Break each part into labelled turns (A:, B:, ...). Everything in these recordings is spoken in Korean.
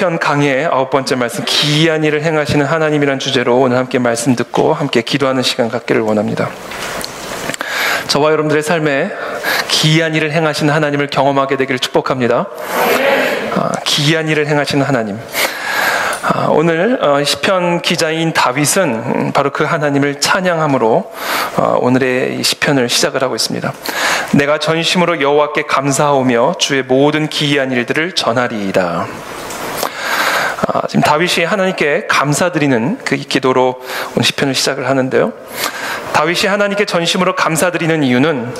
A: 시편 강의 9번째 말씀, 기이한 일을 행하시는 하나님이란 주제로 오늘 함께 말씀 듣고 함께 기도하는 시간 갖기를 원합니다. 저와 여러분들의 삶에 기이한 일을 행하시는 하나님을 경험하게 되기를 축복합니다. 기이한 일을 행하시는 하나님. 오늘 시편 기자인 다윗은 바로 그 하나님을 찬양함으로 오늘의 이 시편을 시작을 하고 있습니다. 내가 전심으로 여호와께 감사하오며 주의 모든 기이한 일들을 전하리이다. 지금 다윗이 하나님께 감사드리는 그 기도로 오늘 시편을 시작을 하는데요. 다윗이 하나님께 전심으로 감사드리는 이유는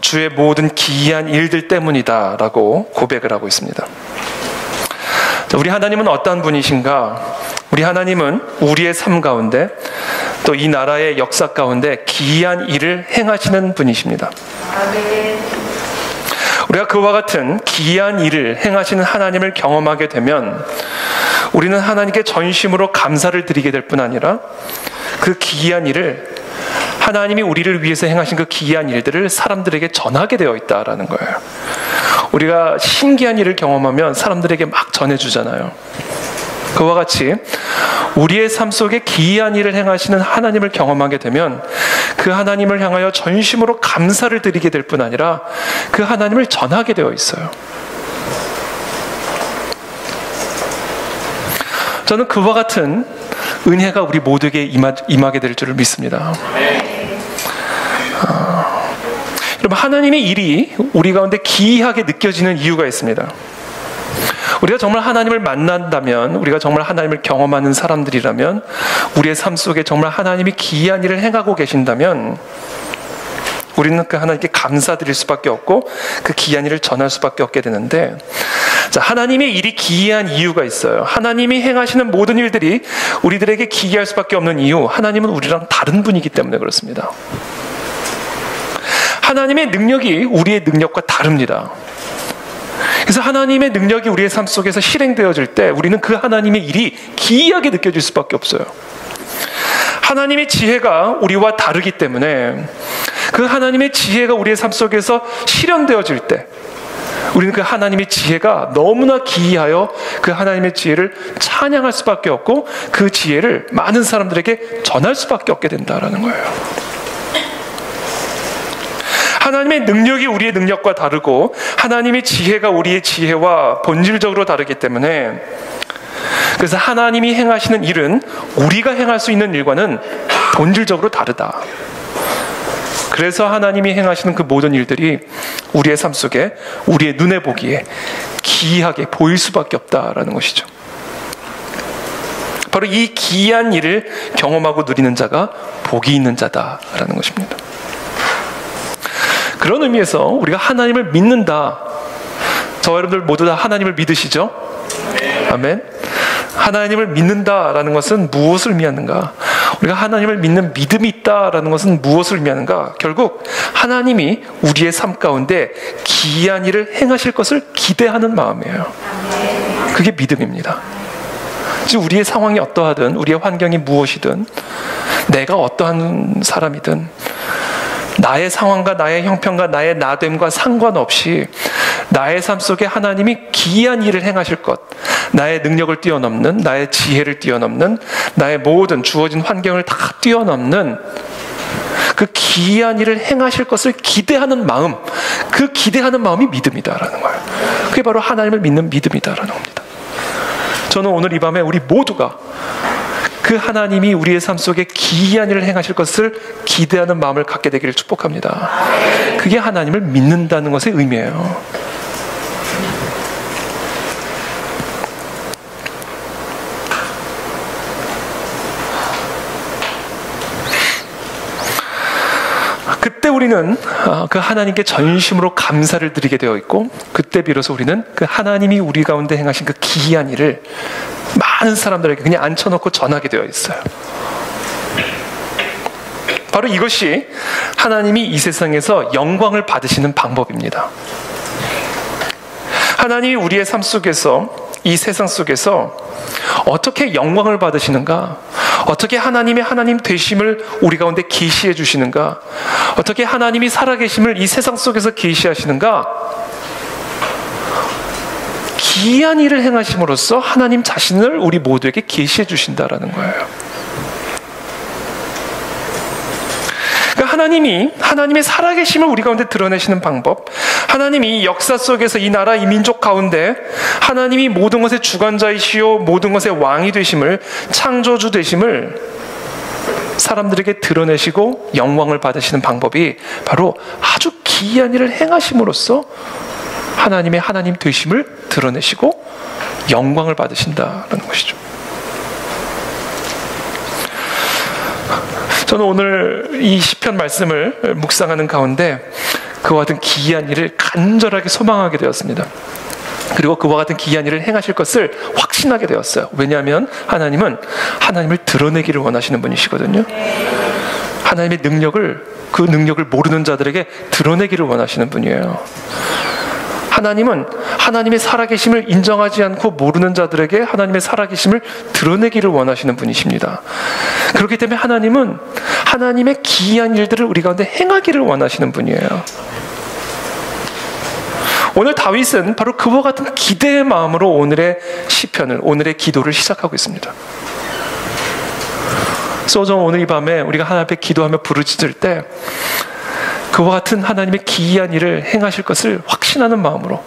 A: 주의 모든 기이한 일들 때문이다 라고 고백을 하고 있습니다. 우리 하나님은 어떠한 분이신가? 우리 하나님은 우리의 삶 가운데 또 이 나라의 역사 가운데 기이한 일을 행하시는 분이십니다. 우리가 그와 같은 기이한 일을 행하시는 하나님을 경험하게 되면 우리는 하나님께 전심으로 감사를 드리게 될 뿐 아니라 그 기이한 일을, 하나님이 우리를 위해서 행하신 그 기이한 일들을 사람들에게 전하게 되어 있다라는 거예요. 우리가 신기한 일을 경험하면 사람들에게 막 전해주잖아요. 그와 같이 우리의 삶 속에 기이한 일을 행하시는 하나님을 경험하게 되면 그 하나님을 향하여 전심으로 감사를 드리게 될 뿐 아니라 그 하나님을 전하게 되어 있어요. 저는 그와 같은 은혜가 우리 모두에게 임하게 될 줄을 믿습니다. 여러분, 하나님의 일이 우리 가운데 기이하게 느껴지는 이유가 있습니다. 우리가 정말 하나님을 만난다면, 우리가 정말 하나님을 경험하는 사람들이라면, 우리의 삶 속에 정말 하나님이 기이한 일을 행하고 계신다면 우리는 그 하나님께 감사드릴 수밖에 없고 그 기이한 일을 전할 수밖에 없게 되는데, 자, 하나님의 일이 기이한 이유가 있어요. 하나님이 행하시는 모든 일들이 우리들에게 기이할 수밖에 없는 이유, 하나님은 우리랑 다른 분이기 때문에 그렇습니다. 하나님의 능력이 우리의 능력과 다릅니다. 그래서 하나님의 능력이 우리의 삶 속에서 실행되어질 때 우리는 그 하나님의 일이 기이하게 느껴질 수밖에 없어요. 하나님의 지혜가 우리와 다르기 때문에 그 하나님의 지혜가 우리의 삶 속에서 실현되어질 때 우리는 그 하나님의 지혜가 너무나 기이하여 그 하나님의 지혜를 찬양할 수밖에 없고 그 지혜를 많은 사람들에게 전할 수밖에 없게 된다는 거예요. 하나님의 능력이 우리의 능력과 다르고 하나님의 지혜가 우리의 지혜와 본질적으로 다르기 때문에, 그래서 하나님이 행하시는 일은 우리가 행할 수 있는 일과는 본질적으로 다르다. 그래서 하나님이 행하시는 그 모든 일들이 우리의 삶 속에 우리의 눈에 보기에 기이하게 보일 수밖에 없다라는 것이죠. 바로 이 기이한 일을 경험하고 누리는 자가 복이 있는 자다라는 것입니다. 그런 의미에서 우리가 하나님을 믿는다. 저와 여러분들 모두 다 하나님을 믿으시죠? 아멘. 하나님을 믿는다라는 것은 무엇을 의미하는가? 우리가 하나님을 믿는 믿음이 있다라는 것은 무엇을 의미하는가? 결국 하나님이 우리의 삶 가운데 기이한 일을 행하실 것을 기대하는 마음이에요. 그게 믿음입니다. 지금 우리의 상황이 어떠하든, 우리의 환경이 무엇이든, 내가 어떠한 사람이든, 나의 상황과 나의 형편과 나의 나됨과 상관없이 나의 삶 속에 하나님이 기이한 일을 행하실 것, 나의 능력을 뛰어넘는, 나의 지혜를 뛰어넘는, 나의 모든 주어진 환경을 다 뛰어넘는 그 기이한 일을 행하실 것을 기대하는 마음, 그 기대하는 마음이 믿음이다라는 거예요. 그게 바로 하나님을 믿는 믿음이다라는 겁니다. 저는 오늘 이 밤에 우리 모두가 그 하나님이 우리의 삶 속에 기이한 일을 행하실 것을 기대하는 마음을 갖게 되기를 축복합니다. 그게 하나님을 믿는다는 것의 의미예요. 그때 우리는 그 하나님께 전심으로 감사를 드리게 되어 있고, 그때 비로소 우리는 그 하나님이 우리 가운데 행하신 그 기이한 일을 많은 사람들에게 그냥 앉혀놓고 전하게 되어 있어요. 바로 이것이 하나님이 이 세상에서 영광을 받으시는 방법입니다. 하나님이 우리의 삶 속에서, 이 세상 속에서 어떻게 영광을 받으시는가, 어떻게 하나님의 하나님 되심을 우리 가운데 계시해 주시는가, 어떻게 하나님이 살아계심을 이 세상 속에서 계시하시는가, 기이한 일을 행하심으로써 하나님 자신을 우리 모두에게 계시해 주신다라는 거예요. 그러니까 하나님의 살아계심을 우리 가운데 드러내시는 방법, 하나님이 역사 속에서 이 나라, 이 민족 가운데 하나님이 모든 것의 주관자이시오 모든 것의 왕이 되심을, 창조주 되심을 사람들에게 드러내시고 영광을 받으시는 방법이 바로 아주 기이한 일을 행하심으로써 하나님의 하나님 되심을 드러내시고 영광을 받으신다는 것이죠. 저는 오늘 이 시편 말씀을 묵상하는 가운데 그와 같은 기이한 일을 간절하게 소망하게 되었습니다. 그리고 그와 같은 기이한 일을 행하실 것을 확신하게 되었어요. 왜냐하면 하나님은 하나님을 드러내기를 원하시는 분이시거든요. 하나님의 그 능력을 모르는 자들에게 드러내기를 원하시는 분이에요. 하나님은 하나님의 살아계심을 인정하지 않고 모르는 자들에게 하나님의 살아계심을 드러내기를 원하시는 분이십니다. 그렇기 때문에 하나님은 하나님의 기이한 일들을 우리 가운데 행하기를 원하시는 분이에요. 오늘 다윗은 바로 그와 같은 기대의 마음으로 오늘의 시편을, 오늘의 기도를 시작하고 있습니다. 소정 오늘 이 밤에 우리가 하나님 앞에 기도하며 부르짖을 때 그와 같은 하나님의 기이한 일을 행하실 것을 확신하는 마음으로,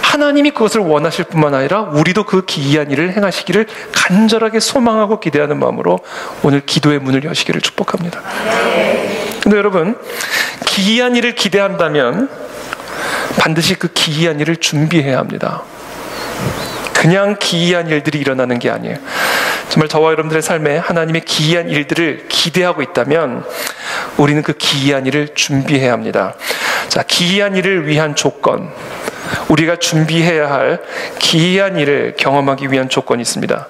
A: 하나님이 그것을 원하실 뿐만 아니라 우리도 그 기이한 일을 행하시기를 간절하게 소망하고 기대하는 마음으로 오늘 기도의 문을 여시기를 축복합니다. 근데 여러분, 기이한 일을 기대한다면 반드시 그 기이한 일을 준비해야 합니다. 그냥 기이한 일들이 일어나는 게 아니에요. 정말 저와 여러분들의 삶에 하나님의 기이한 일들을 기대하고 있다면 우리는 그 기이한 일을 준비해야 합니다. 자, 기이한 일을 위한 조건, 우리가 준비해야 할 기이한 일을 경험하기 위한 조건이 있습니다.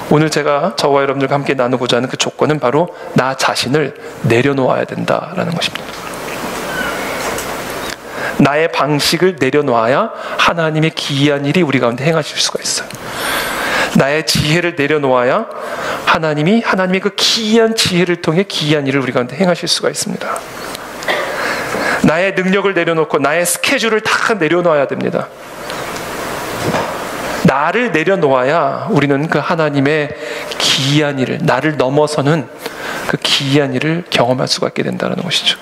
A: 오늘 제가 저와 여러분들과 함께 나누고자 하는 그 조건은 바로 나 자신을 내려놓아야 된다라는 것입니다. 나의 방식을 내려놓아야 하나님의 기이한 일이 우리 가운데 행하실 수가 있어요. 나의 지혜를 내려놓아야 하나님의 그 기이한 지혜를 통해 기이한 일을 우리 가운데 행하실 수가 있습니다. 나의 능력을 내려놓고 나의 스케줄을 다 내려놓아야 됩니다. 나를 내려놓아야 우리는 그 하나님의 기이한 일을, 나를 넘어서는 그 기이한 일을 경험할 수가 있게 된다는 것이죠.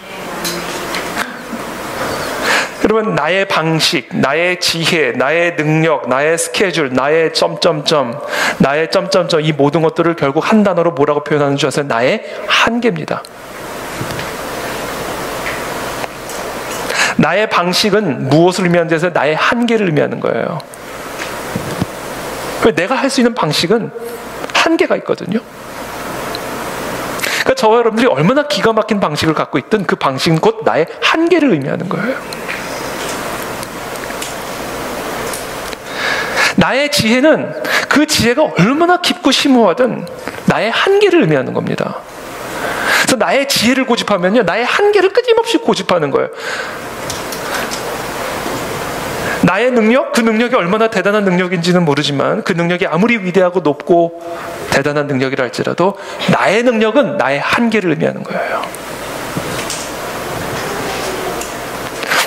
A: 여러분, 나의 방식, 나의 지혜, 나의 능력, 나의 스케줄, 나의 점점점, 나의 점점점, 이 모든 것들을 결국 한 단어로 뭐라고 표현하는 줄 아세요? 나의 한계입니다. 나의 방식은 무엇을 의미하는 데서 나의 한계를 의미하는 거예요. 내가 할 수 있는 방식은 한계가 있거든요. 그러니까 저와 여러분들이 얼마나 기가 막힌 방식을 갖고 있든 그 방식은 곧 나의 한계를 의미하는 거예요. 나의 지혜는 그 지혜가 얼마나 깊고 심오하든 나의 한계를 의미하는 겁니다. 그래서 나의 지혜를 고집하면요, 나의 한계를 끊임없이 고집하는 거예요. 나의 능력, 그 능력이 얼마나 대단한 능력인지는 모르지만 그 능력이 아무리 위대하고 높고 대단한 능력이라 할지라도 나의 능력은 나의 한계를 의미하는 거예요.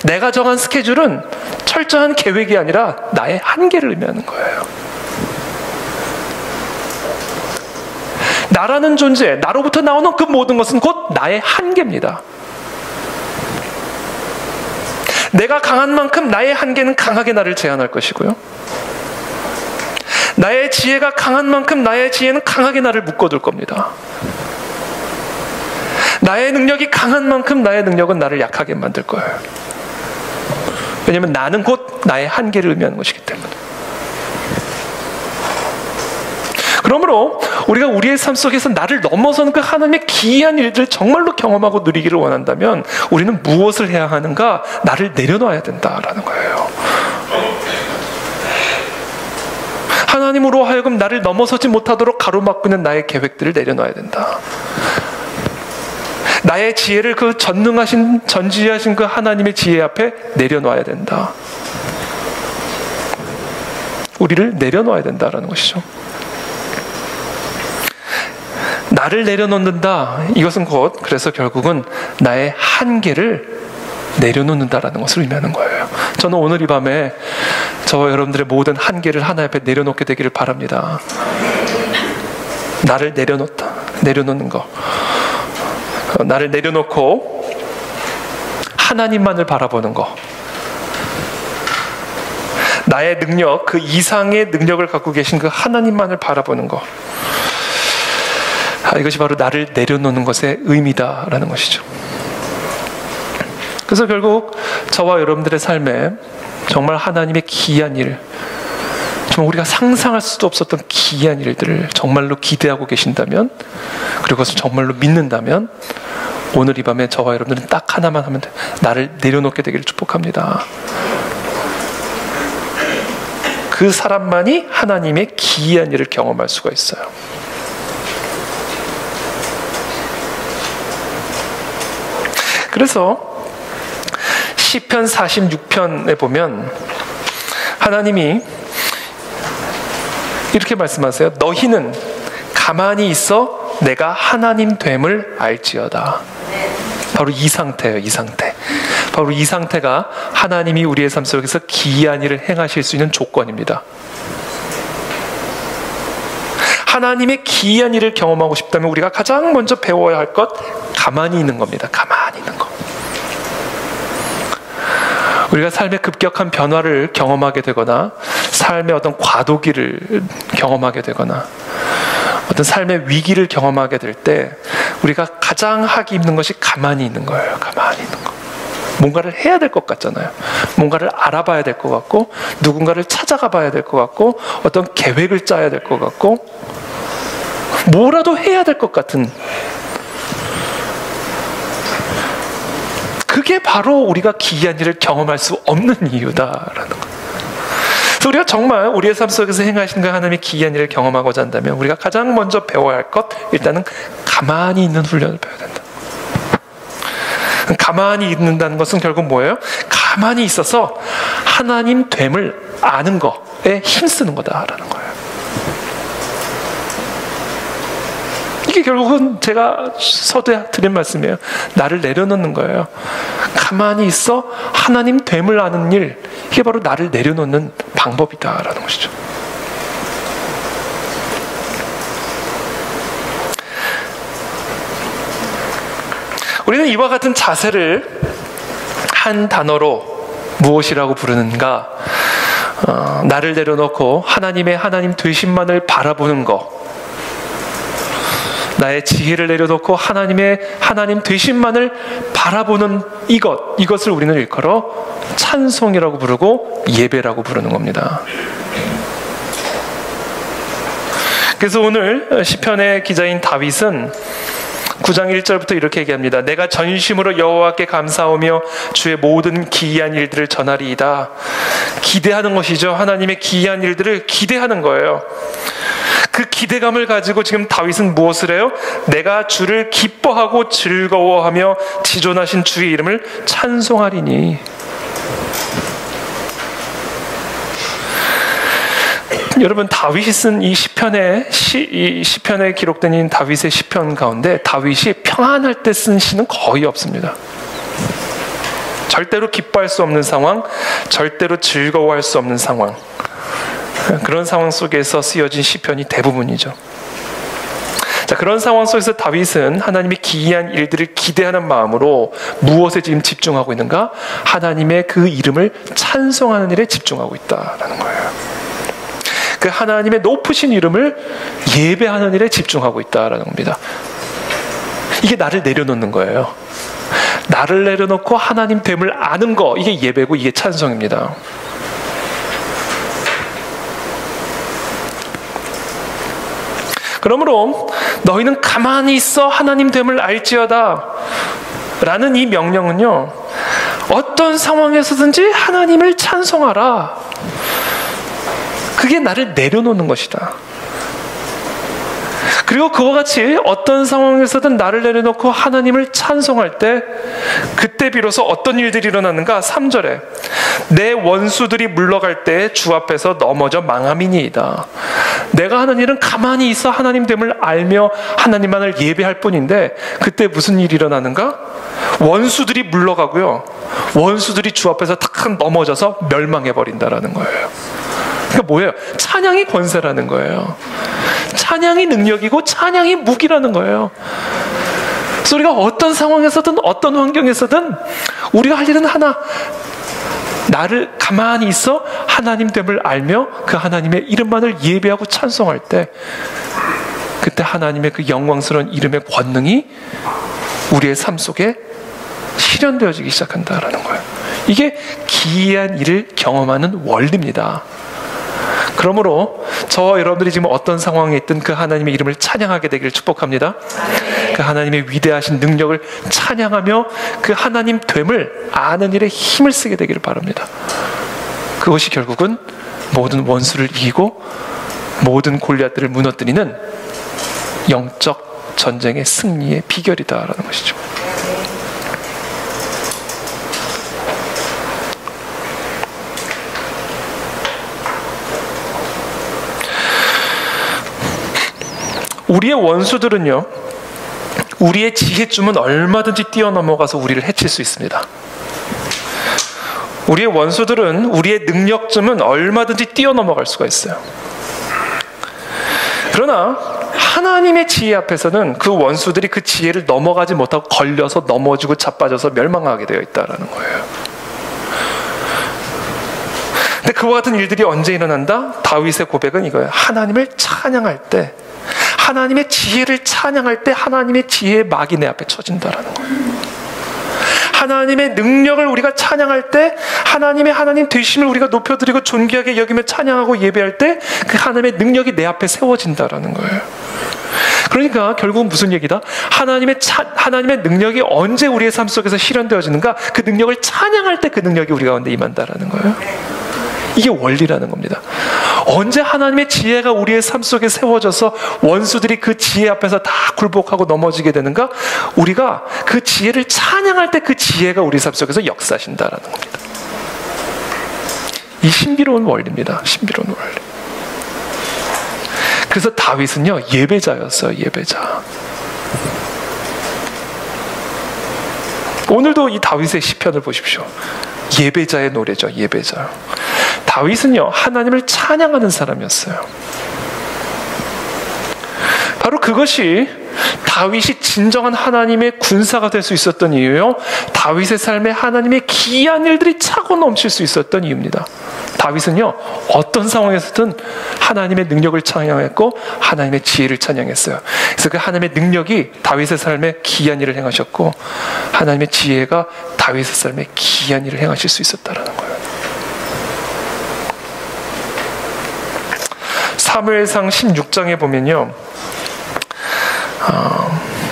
A: 내가 정한 스케줄은 철저한 계획이 아니라 나의 한계를 의미하는 거예요. 나라는 존재, 나로부터 나오는 그 모든 것은 곧 나의 한계입니다. 내가 강한 만큼 나의 한계는 강하게 나를 제한할 것이고요. 나의 지혜가 강한 만큼 나의 지혜는 강하게 나를 묶어둘 겁니다. 나의 능력이 강한 만큼 나의 능력은 나를 약하게 만들 거예요. 왜냐하면 나는 곧 나의 한계를 의미하는 것이기 때문에. 그러므로 우리가 우리의 삶 속에서 나를 넘어서는 그 하나님의 기이한 일들을 정말로 경험하고 누리기를 원한다면 우리는 무엇을 해야 하는가? 나를 내려놔야 된다라는 거예요. 하나님으로 하여금 나를 넘어서지 못하도록 가로막고 있는 나의 계획들을 내려놔야 된다. 나의 지혜를 그 전지하신 그 하나님의 지혜 앞에 내려놔야 된다. 우리를 내려놔야 된다라는 것이죠. 나를 내려놓는다. 이것은 곧 그래서 결국은 나의 한계를 내려놓는다라는 것을 의미하는 거예요. 저는 오늘 이 밤에 저와 여러분들의 모든 한계를 하나님 앞에 내려놓게 되기를 바랍니다. 나를 내려놓는 거. 나를 내려놓고 하나님만을 바라보는 거. 나의 능력, 그 이상의 능력을 갖고 계신 그 하나님만을 바라보는 거. 이것이 바로 나를 내려놓는 것의 의미다라는 것이죠. 그래서 결국 저와 여러분들의 삶에 정말 하나님의 기이한 일, 정말 우리가 상상할 수도 없었던 기이한 일들을 정말로 기대하고 계신다면, 그리고 그것을 정말로 믿는다면, 오늘 이 밤에 저와 여러분들은 딱 하나만 하면 돼. 나를 내려놓게 되기를 축복합니다. 그 사람만이 하나님의 기이한 일을 경험할 수가 있어요. 그래서 시편 46편에 보면 하나님이 이렇게 말씀하세요. 너희는 가만히 있어 내가 하나님 됨을 알지어다. 바로 이 상태예요. 이 상태. 바로 이 상태가 하나님이 우리의 삶 속에서 기이한 일을 행하실 수 있는 조건입니다. 하나님의 기이한 일을 경험하고 싶다면 우리가 가장 먼저 배워야 할 것, 가만히 있는 겁니다. 가만히 있는 거. 우리가 삶의 급격한 변화를 경험하게 되거나 삶의 어떤 과도기를 경험하게 되거나 어떤 삶의 위기를 경험하게 될 때 우리가 가장 하기 힘든 것이 가만히 있는 거예요. 가만히 있는 거. 뭔가를 해야 될 것 같잖아요. 뭔가를 알아봐야 될 것 같고 누군가를 찾아가 봐야 될 것 같고 어떤 계획을 짜야 될 것 같고 뭐라도 해야 될 것 같은, 그게 바로 우리가 기이한 일을 경험할 수 없는 이유다라는 것. 그래서 우리가 정말 우리의 삶 속에서 행하시는 그 하나님의 기이한 일을 경험하고자 한다면 우리가 가장 먼저 배워야 할 것, 일단은 가만히 있는 훈련을 배워야 된다. 가만히 있는다는 것은 결국 뭐예요? 가만히 있어서 하나님 됨을 아는 것에 힘쓰는 거다라는 거예요. 이게 결국은 제가 서두에 드린 말씀이에요. 나를 내려놓는 거예요. 가만히 있어 하나님 됨을 아는 일, 이게 바로 나를 내려놓는 방법이다라는 것이죠. 우리는 이와 같은 자세를 한 단어로 무엇이라고 부르는가? 나를 내려놓고 하나님 되심만을 바라보는 것, 나의 지혜를 내려놓고 하나님 되심만을 바라보는 이것을 우리는 일컬어 찬송이라고 부르고 예배라고 부르는 겁니다. 그래서 오늘 시편의 기자인 다윗은 9장 1절부터 이렇게 얘기합니다. 내가 전심으로 여호와께 감사하며 주의 모든 기이한 일들을 전하리이다. 기대하는 것이죠. 하나님의 기이한 일들을 기대하는 거예요. 그 기대감을 가지고 지금 다윗은 무엇을 해요? 내가 주를 기뻐하고 즐거워하며 지존하신 주의 이름을 찬송하리니. 여러분, 다윗이 쓴 이 시편에 기록된 이 다윗의 시편 가운데 다윗이 평안할 때 쓴 시는 거의 없습니다. 절대로 기뻐할 수 없는 상황, 절대로 즐거워할 수 없는 상황, 그런 상황 속에서 쓰여진 시편이 대부분이죠. 자, 그런 상황 속에서 다윗은 하나님의 기이한 일들을 기대하는 마음으로 무엇에 지금 집중하고 있는가? 하나님의 그 이름을 찬송하는 일에 집중하고 있다라는 거예요. 그 하나님의 높으신 이름을 예배하는 일에 집중하고 있다라는 겁니다. 이게 나를 내려놓는 거예요. 나를 내려놓고 하나님 됨을 아는 거, 이게 예배고 이게 찬송입니다. 그러므로 너희는 가만히 있어 하나님 됨을 알지어다 라는 이 명령은요, 어떤 상황에서든지 하나님을 찬송하라, 그게 나를 내려놓는 것이다. 그리고 그와 같이 어떤 상황에서든 나를 내려놓고 하나님을 찬송할 때, 그때 비로소 어떤 일들이 일어나는가? 3절에 내 원수들이 물러갈 때 주 앞에서 넘어져 망함이니이다. 내가 하는 일은 가만히 있어 하나님 됨을 알며 하나님만을 예배할 뿐인데, 그때 무슨 일이 일어나는가? 원수들이 물러가고요, 원수들이 주 앞에서 탁 넘어져서 멸망해버린다라는 거예요. 그러니까 뭐예요? 찬양이 권세라는 거예요. 찬양이 능력이고 찬양이 무기라는 거예요. 그래서 우리가 어떤 상황에서든 어떤 환경에서든 우리가 할 일은 하나, 나를 가만히 있어 하나님 됨을 알며 그 하나님의 이름만을 예배하고 찬송할 때, 그때 하나님의 그 영광스러운 이름의 권능이 우리의 삶 속에 실현되어지기 시작한다라는 거예요. 이게 기이한 일을 경험하는 원리입니다. 그러므로 저와 여러분들이 지금 어떤 상황에 있든 그 하나님의 이름을 찬양하게 되기를 축복합니다. 그 하나님의 위대하신 능력을 찬양하며 그 하나님 됨을 아는 일에 힘을 쓰게 되기를 바랍니다. 그것이 결국은 모든 원수를 이기고 모든 골리앗들을 무너뜨리는 영적 전쟁의 승리의 비결이다라는 것이죠. 우리의 원수들은요, 우리의 지혜쯤은 얼마든지 뛰어넘어가서 우리를 해칠 수 있습니다. 우리의 원수들은 우리의 능력쯤은 얼마든지 뛰어넘어갈 수가 있어요. 그러나 하나님의 지혜 앞에서는 그 원수들이 그 지혜를 넘어가지 못하고 걸려서 넘어지고 자빠져서 멸망하게 되어 있다는 거예요. 근데 그와 같은 일들이 언제 일어난다? 다윗의 고백은 이거예요. 하나님을 찬양할 때, 하나님의 지혜를 찬양할 때 하나님의 지혜의 막이 내 앞에 쳐진다라는 거예요. 하나님의 능력을 우리가 찬양할 때, 하나님 되심을 우리가 높여드리고 존귀하게 여기며 찬양하고 예배할 때 그 하나님의 능력이 내 앞에 세워진다라는 거예요. 그러니까 결국은 무슨 얘기다? 하나님의 능력이 언제 우리의 삶 속에서 실현되어지는가? 그 능력을 찬양할 때 그 능력이 우리 가운데 임한다라는 거예요. 이게 원리라는 겁니다. 언제 하나님의 지혜가 우리의 삶 속에 세워져서 원수들이 그 지혜 앞에서 다 굴복하고 넘어지게 되는가? 우리가 그 지혜를 찬양할 때 그 지혜가 우리 삶 속에서 역사하신다라는 겁니다. 이 신비로운 원리입니다. 신비로운 원리. 그래서 다윗은요, 예배자였어요. 예배자. 오늘도 이 다윗의 시편을 보십시오. 예배자의 노래죠. 예배자. 다윗은요, 하나님을 찬양하는 사람이었어요. 바로 그것이 다윗이 진정한 하나님의 군사가 될 수 있었던 이유요, 다윗의 삶에 하나님의 기이한 일들이 차고 넘칠 수 있었던 이유입니다. 다윗은요, 어떤 상황에서든 하나님의 능력을 찬양했고 하나님의 지혜를 찬양했어요. 그래서 그 하나님의 능력이 다윗의 삶에 기이한 일을 행하셨고, 하나님의 지혜가 다윗의 삶에 기이한 일을 행하실 수 있었다는 거예요. 사무엘상 16장에 보면요,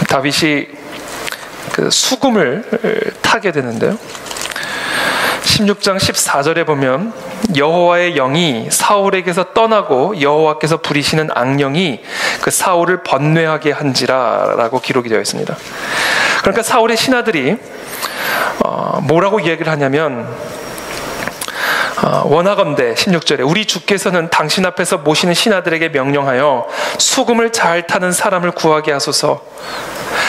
A: 다윗이 그 수금을 타게 되는데요, 16장 14절에 보면 여호와의 영이 사울에게서 떠나고 여호와께서 부리시는 악령이 그 사울을 번뇌하게 한지라 라고 기록이 되어 있습니다. 그러니까 사울의 신하들이 뭐라고 이야기를 하냐면, 원하건대 16절에 우리 주께서는 당신 앞에서 모시는 신하들에게 명령하여 수금을 잘 타는 사람을 구하게 하소서.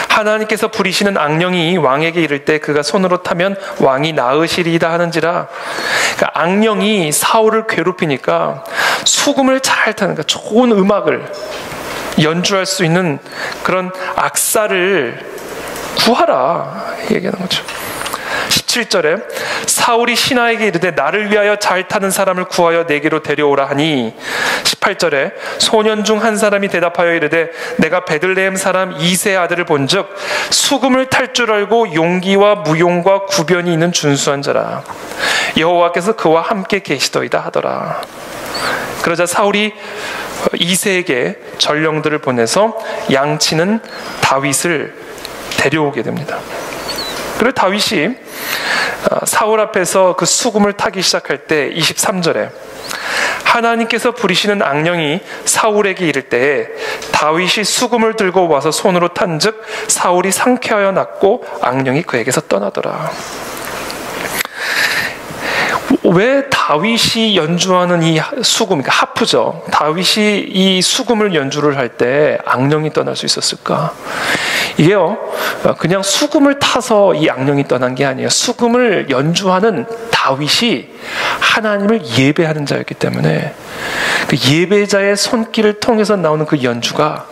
A: 하나님께서 부리시는 악령이 왕에게 이를 때 그가 손으로 타면 왕이 나으시리이다 하는지라. 그러니까 악령이 사울을 괴롭히니까 수금을 잘 타는, 그러니까 좋은 음악을 연주할 수 있는 그런 악사를 구하라 얘기하는 거죠. 17절에 사울이 신하에게 이르되 나를 위하여 잘 타는 사람을 구하여 내게로 데려오라 하니, 18절에 소년 중 한 사람이 대답하여 이르되 내가 베들레헴 사람 이새의 아들을 본즉 수금을 탈 줄 알고 용기와 무용과 구변이 있는 준수한 자라. 여호와께서 그와 함께 계시더이다 하더라. 그러자 사울이 이새에게 전령들을 보내서 양치는 다윗을 데려오게 됩니다. 그리고 다윗이 사울 앞에서 그 수금을 타기 시작할 때 23절에 하나님께서 부리시는 악령이 사울에게 이를 때에 다윗이 수금을 들고 와서 손으로 탄즉 사울이 상쾌하여 낫고 악령이 그에게서 떠나더라. 왜 다윗이 연주하는 이 수금, 그러니까 하프죠. 다윗이 이 수금을 연주를 할 때 악령이 떠날 수 있었을까? 이게요, 그냥 수금을 타서 이 악령이 떠난 게 아니에요. 수금을 연주하는 다윗이 하나님을 예배하는 자였기 때문에 그 예배자의 손길을 통해서 나오는 그 연주가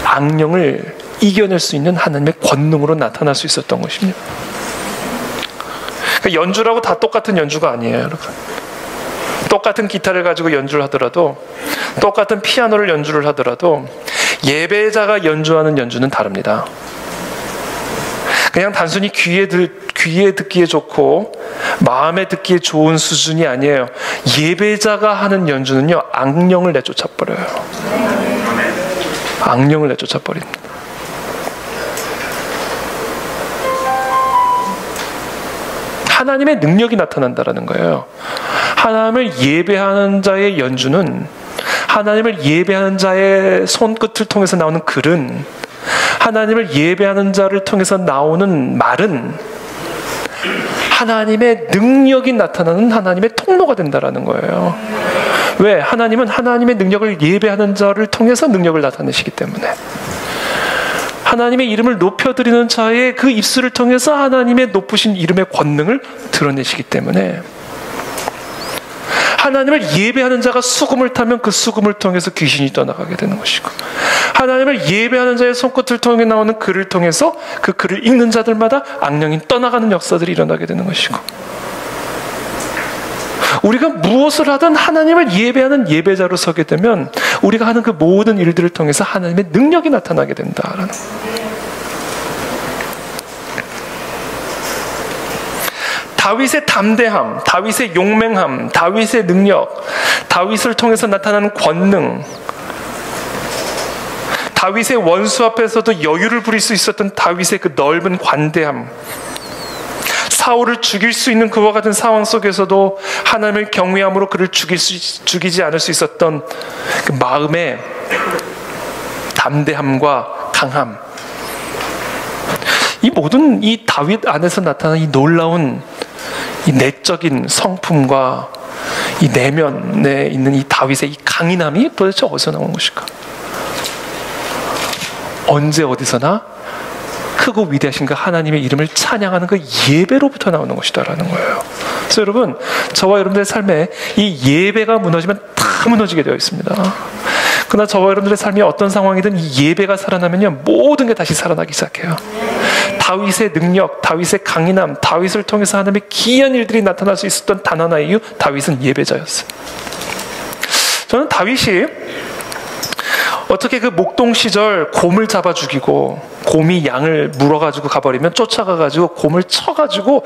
A: 악령을 이겨낼 수 있는 하나님의 권능으로 나타날 수 있었던 것입니다. 그러니까 연주라고 다 똑같은 연주가 아니에요, 여러분. 똑같은 기타를 가지고 연주를 하더라도, 똑같은 피아노를 연주를 하더라도 예배자가 연주하는 연주는 다릅니다. 그냥 단순히 귀에 듣기에 좋고 마음에 듣기에 좋은 수준이 아니에요. 예배자가 하는 연주는요, 악령을 내쫓아 버려요. 악령을 내쫓아 버립니다. 하나님의 능력이 나타난다라는 거예요. 하나님을 예배하는 자의 연주는, 하나님을 예배하는 자의 손끝을 통해서 나오는 글은, 하나님을 예배하는 자를 통해서 나오는 말은 하나님의 능력이 나타나는 하나님의 통로가 된다라는 거예요. 왜? 하나님은 하나님의 능력을 예배하는 자를 통해서 능력을 나타내시기 때문에. 하나님의 이름을 높여드리는 자의 그 입술을 통해서 하나님의 높으신 이름의 권능을 드러내시기 때문에, 하나님을 예배하는 자가 수금을 타면 그 수금을 통해서 귀신이 떠나가게 되는 것이고, 하나님을 예배하는 자의 손끝을 통해 나오는 글을 통해서 그 글을 읽는 자들마다 악령이 떠나가는 역사들이 일어나게 되는 것이고, 우리가 무엇을 하든 하나님을 예배하는 예배자로 서게 되면 우리가 하는 그 모든 일들을 통해서 하나님의 능력이 나타나게 된다라는 거예요. 다윗의 담대함, 다윗의 용맹함, 다윗의 능력, 다윗을 통해서 나타나는 권능, 다윗의 원수 앞에서도 여유를 부릴 수 있었던 다윗의 그 넓은 관대함, 사울을 죽일 수 있는 그와 같은 상황 속에서도 하나님을 경외함으로 그를 죽이지 않을 수 있었던 그 마음의 담대함과 강함, 이 모든 이 다윗 안에서 나타난 이 놀라운 이 내적인 성품과 이 내면에 있는 이 다윗의 이 강인함이 도대체 어디서 나온 것일까? 언제 어디서나 크고 위대하신 그 하나님의 이름을 찬양하는 그 예배로부터 나오는 것이다라는 거예요. 그래서 여러분, 저와 여러분들의 삶에 이 예배가 무너지면 다 무너지게 되어 있습니다. 그러나 저와 여러분들의 삶이 어떤 상황이든 이 예배가 살아나면요, 모든 게 다시 살아나기 시작해요. 다윗의 능력, 다윗의 강인함, 다윗을 통해서 하나님의 기이한 일들이 나타날 수 있었던 단 하나의 이유, 다윗은 예배자였어요. 저는 다윗이 어떻게 그 목동 시절 곰을 잡아 죽이고, 곰이 양을 물어가지고 가버리면 쫓아가가지고 곰을 쳐가지고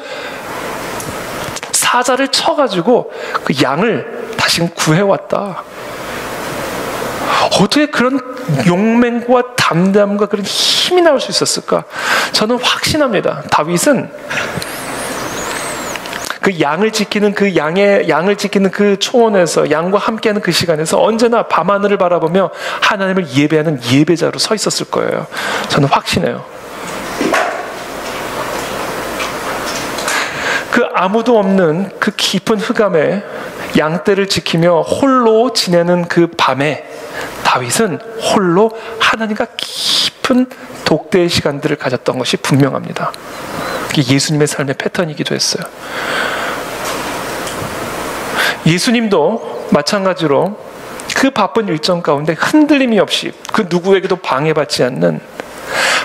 A: 사자를 쳐가지고 그 양을 다시 구해왔다. 어떻게 그런 용맹과 담대함과 그런 힘이 나올 수 있었을까? 저는 확신합니다. 다윗은 그 양을 지키는 양을 지키는 그 초원에서, 양과 함께하는 그 시간에서 언제나 밤하늘을 바라보며 하나님을 예배하는 예배자로 서 있었을 거예요. 저는 확신해요. 그 아무도 없는 그 깊은 흑암에 양떼를 지키며 홀로 지내는 그 밤에 다윗은 홀로 하나님과 깊은 독대의 시간들을 가졌던 것이 분명합니다. 이게 예수님의 삶의 패턴이기도 했어요. 예수님도 마찬가지로 그 바쁜 일정 가운데 흔들림이 없이, 그 누구에게도 방해받지 않는,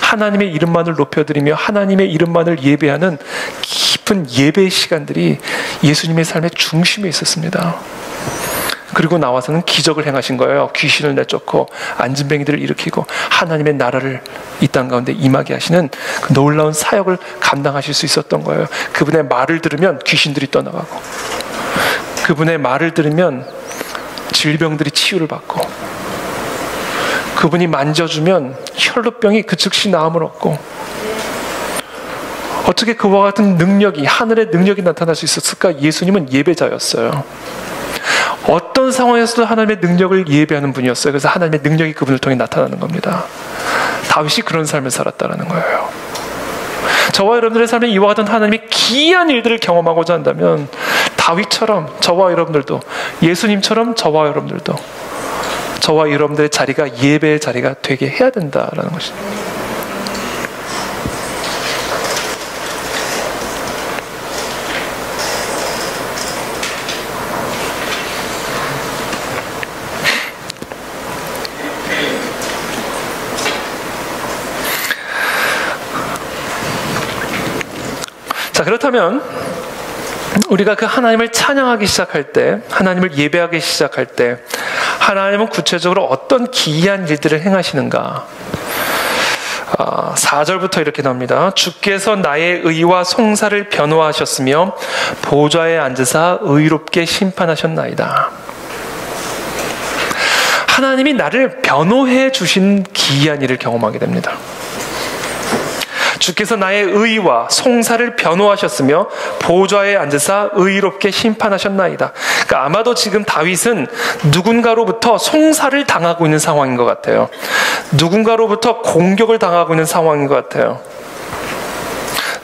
A: 하나님의 이름만을 높여드리며 하나님의 이름만을 예배하는 깊은 예배의 시간들이 예수님의 삶의 중심에 있었습니다. 그리고 나와서는 기적을 행하신 거예요. 귀신을 내쫓고 안진뱅이들을 일으키고 하나님의 나라를 이 땅 가운데 임하게 하시는 그 놀라운 사역을 감당하실 수 있었던 거예요. 그분의 말을 들으면 귀신들이 떠나가고, 그분의 말을 들으면 질병들이 치유를 받고, 그분이 만져주면 혈루병이 그 즉시 나음을 얻고, 어떻게 그와 같은 능력이, 하늘의 능력이 나타날 수 있었을까? 예수님은 예배자였어요. 어떤 상황에서도 하나님의 능력을 예배하는 분이었어요. 그래서 하나님의 능력이 그분을 통해 나타나는 겁니다. 다윗이 그런 삶을 살았다는 거예요. 저와 여러분들의 삶에 이와 같은 하나님의 기이한 일들을 경험하고자 한다면 다윗처럼 저와 여러분들도, 예수님처럼 저와 여러분들도, 저와 여러분들의 자리가 예배의 자리가 되게 해야 된다라는 것입니다. 자, 그렇다면 우리가 그 하나님을 찬양하기 시작할 때, 하나님을 예배하기 시작할 때 하나님은 구체적으로 어떤 기이한 일들을 행하시는가? 4절부터 이렇게 나옵니다. 주께서 나의 의와 송사를 변호하셨으며 보좌에 앉으사 의롭게 심판하셨나이다. 하나님이 나를 변호해 주신 기이한 일을 경험하게 됩니다. 주께서 나의 의와 송사를 변호하셨으며 보좌에 앉으사 의롭게 심판하셨나이다. 그러니까 아마도 지금 다윗은 누군가로부터 송사를 당하고 있는 상황인 것 같아요. 누군가로부터 공격을 당하고 있는 상황인 것 같아요.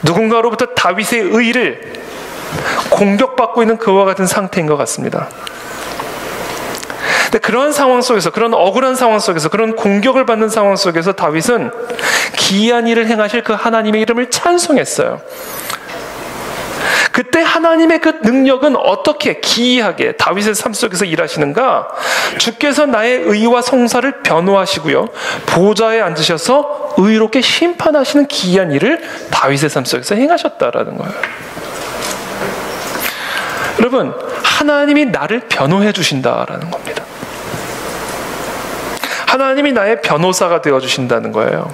A: 누군가로부터 다윗의 의를 공격받고 있는 그와 같은 상태인 것 같습니다. 근데 그런 상황 속에서, 그런 억울한 상황 속에서, 그런 공격을 받는 상황 속에서 다윗은 기이한 일을 행하실 그 하나님의 이름을 찬송했어요. 그때 하나님의 그 능력은 어떻게 기이하게 다윗의 삶 속에서 일하시는가? 주께서 나의 의와 송사를 변호하시고요, 보좌에 앉으셔서 의롭게 심판하시는 기이한 일을 다윗의 삶 속에서 행하셨다라는 거예요. 여러분, 하나님이 나를 변호해 주신다라는 겁니다. 하나님이 나의 변호사가 되어주신다는 거예요.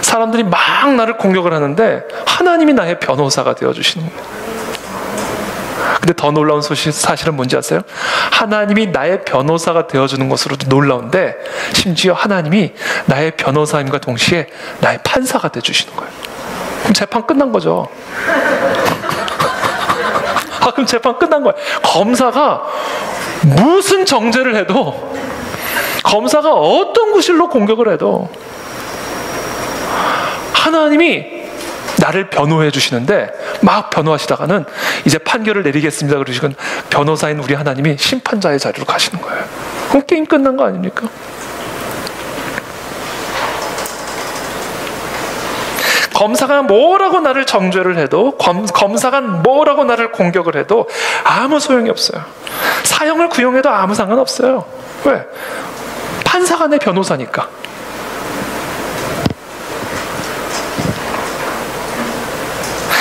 A: 사람들이 막 나를 공격을 하는데 하나님이 나의 변호사가 되어주시는 거예요. 근데 더 놀라운 사실은 뭔지 아세요? 하나님이 나의 변호사가 되어주는 것으로도 놀라운데 심지어 하나님이 나의 변호사임과 동시에 나의 판사가 되어주시는 거예요. 그럼 재판 끝난 거죠. 그럼 재판 끝난 거예요. 검사가 무슨 정죄를 해도, 검사가 어떤 구실로 공격을 해도 하나님이 나를 변호해 주시는데, 막 변호하시다가는 이제 판결을 내리겠습니다 그러시건 변호사인 우리 하나님이 심판자의 자리로 가시는 거예요. 그럼 게임 끝난 거 아닙니까? 검사가 뭐라고 나를 정죄를 해도, 검사가 뭐라고 나를 공격을 해도 아무 소용이 없어요. 사형을 구형해도 아무 상관없어요. 왜? 판사가 내 변호사니까.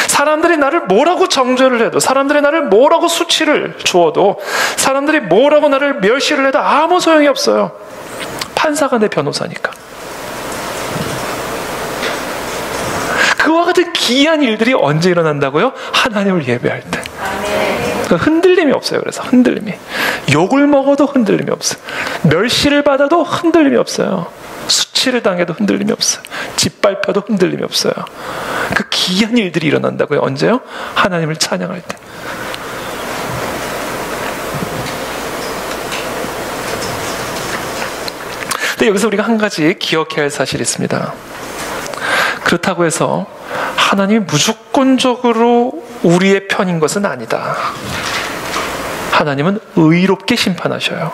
A: 사람들이 나를 뭐라고 정죄를 해도, 사람들이 나를 뭐라고 수치를 주어도, 사람들이 뭐라고 나를 멸시를 해도 아무 소용이 없어요. 판사가 내 변호사니까. 그와 같은 기이한 일들이 언제 일어난다고요? 하나님을 예배할 때. 흔들림이 없어요. 그래서 흔들림이, 욕을 먹어도 흔들림이 없어요. 멸시를 받아도 흔들림이 없어요. 수치를 당해도 흔들림이 없어요. 짓밟혀도 흔들림이 없어요. 그 기이한 일들이 일어난다고요. 언제요? 하나님을 찬양할 때. 근데 여기서 우리가 한 가지 기억해야 할 사실이 있습니다. 그렇다고 해서 하나님이 무조건적으로 우리의 편인 것은 아니다. 하나님은 의롭게 심판하셔요.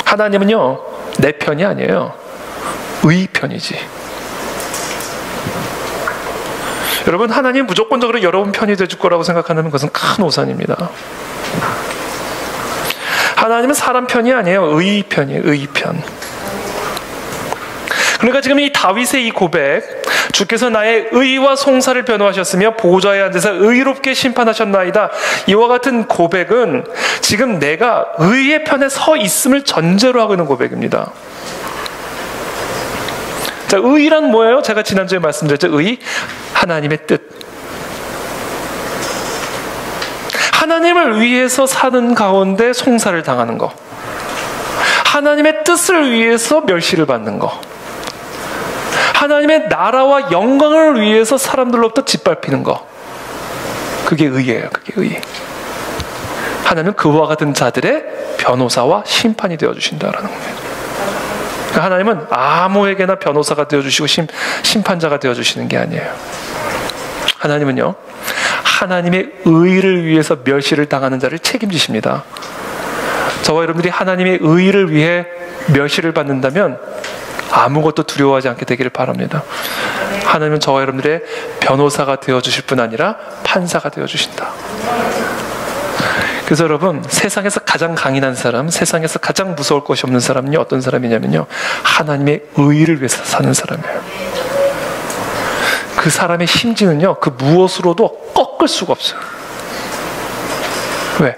A: 하나님은요, 내 편이 아니에요. 의 편이지. 여러분, 하나님 무조건적으로 여러분 편이 되줄 거라고 생각하는 것은 큰 오산입니다. 하나님은 사람 편이 아니에요. 의 편이에요. 의 편. 그러니까 지금 이 다윗의 이 고백, 주께서 나의 의와 송사를 변호하셨으며 보좌에 앉아서 의롭게 심판하셨나이다, 이와 같은 고백은 지금 내가 의의 편에 서 있음을 전제로 하고 있는 고백입니다. 자, 의란 뭐예요? 제가 지난주에 말씀드렸죠. 의, 하나님의 뜻. 하나님을 위해서 사는 가운데 송사를 당하는 거, 하나님의 뜻을 위해서 멸시를 받는 거, 하나님의 나라와 영광을 위해서 사람들로부터 짓밟히는 거, 그게 의예요. 그게 의. 하나님은 그와 같은 자들의 변호사와 심판이 되어주신다라는 거예요. 그러니까 하나님은 아무에게나 변호사가 되어주시고 심판자가 되어주시는 게 아니에요. 하나님은요, 하나님의 의를 위해서 멸시를 당하는 자를 책임지십니다. 저와 여러분들이 하나님의 의를 위해 멸시를 받는다면 아무것도 두려워하지 않게 되기를 바랍니다. 하나님은 저와 여러분들의 변호사가 되어주실 뿐 아니라 판사가 되어주신다. 그래서 여러분, 세상에서 가장 강인한 사람, 세상에서 가장 무서울 것이 없는 사람은요, 어떤 사람이냐면요, 하나님의 의를 위해서 사는 사람이에요. 그 사람의 심지는요, 그 무엇으로도 꺾을 수가 없어요. 왜?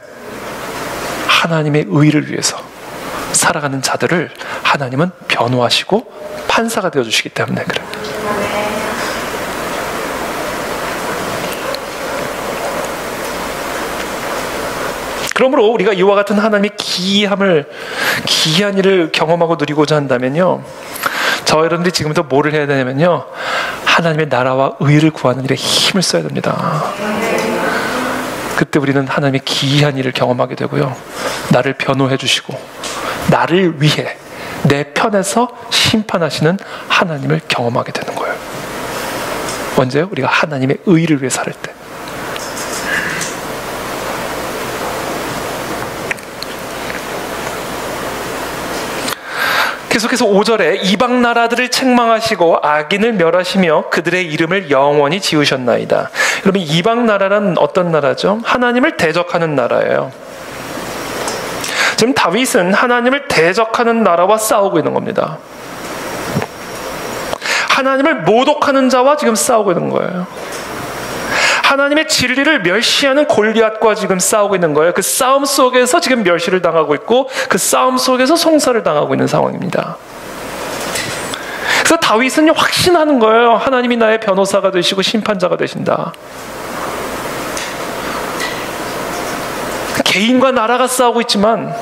A: 하나님의 의를 위해서 살아가는 자들을 하나님은 변호하시고 판사가 되어주시기 때문에 그래요. 그러므로 우리가 이와 같은 하나님의 기이한 일을 경험하고 누리고자 한다면요, 저와 여러분들이 지금부터 뭐를 해야 되냐면요, 하나님의 나라와 의를 구하는 일에 힘을 써야 됩니다. 그때 우리는 하나님의 기이한 일을 경험하게 되고요, 나를 변호해 주시고 나를 위해 내 편에서 심판하시는 하나님을 경험하게 되는 거예요. 언제요? 우리가 하나님의 의를 위해 살 때. 계속해서 5절에 이방 나라들을 책망하시고 악인을 멸하시며 그들의 이름을 영원히 지으셨나이다. 여러분, 이방 나라란 어떤 나라죠? 하나님을 대적하는 나라예요. 지금 다윗은 하나님을 대적하는 나라와 싸우고 있는 겁니다. 하나님을 모독하는 자와 지금 싸우고 있는 거예요. 하나님의 진리를 멸시하는 골리앗과 지금 싸우고 있는 거예요. 그 싸움 속에서 지금 멸시를 당하고 있고 그 싸움 속에서 송사를 당하고 있는 상황입니다. 그래서 다윗은 확신하는 거예요. 하나님이 나의 변호사가 되시고 심판자가 되신다. 개인과 나라가 싸우고 있지만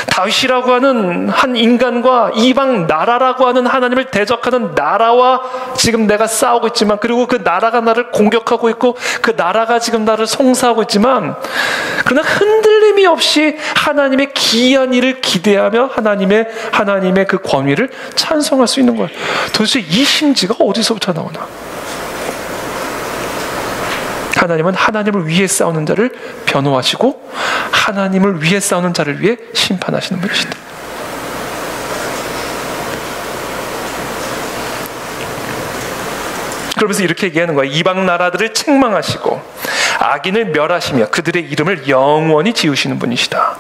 A: 다윗이라고 하는 한 인간과 이방 나라라고 하는 하나님을 대적하는 나라와 지금 내가 싸우고 있지만, 그리고 그 나라가 나를 공격하고 있고 그 나라가 지금 나를 송사하고 있지만, 그러나 흔들림이 없이 하나님의 기이한 일을 기대하며 하나님의 그 권위를 찬송할 수 있는 거예요. 도대체 이 심지가 어디서부터 나오나? 하나님은 하나님을 위해 싸우는 자를 변호하시고 하나님을 위해 싸우는 자를 위해 심판하시는 분이시다. 그러면서 이렇게 얘기하는 거예요. 이방 나라들을 책망하시고 악인을 멸하시며 그들의 이름을 영원히 지으시는 분이시다.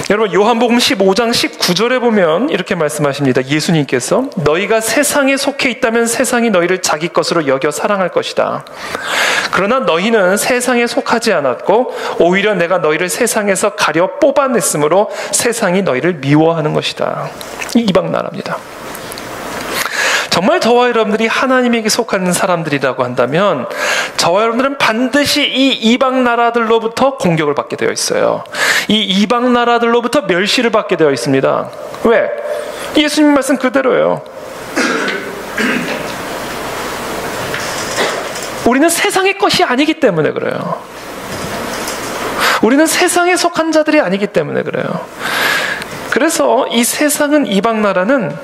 A: 여러분, 요한복음 15장 19절에 보면 이렇게 말씀하십니다. 예수님께서 너희가 세상에 속해 있다면 세상이 너희를 자기 것으로 여겨 사랑할 것이다. 그러나 너희는 세상에 속하지 않았고 오히려 내가 너희를 세상에서 가려 뽑아냈으므로 세상이 너희를 미워하는 것이다. 이 이방 나라입니다. 정말 저와 여러분들이 하나님에게 속하는 사람들이라고 한다면 저와 여러분들은 반드시 이 이방 나라들로부터 공격을 받게 되어 있어요. 이 이방 나라들로부터 멸시를 받게 되어 있습니다. 왜? 예수님 말씀 그대로예요. 우리는 세상의 것이 아니기 때문에 그래요. 우리는 세상에 속한 자들이 아니기 때문에 그래요. 그래서 이 세상은, 이방 나라는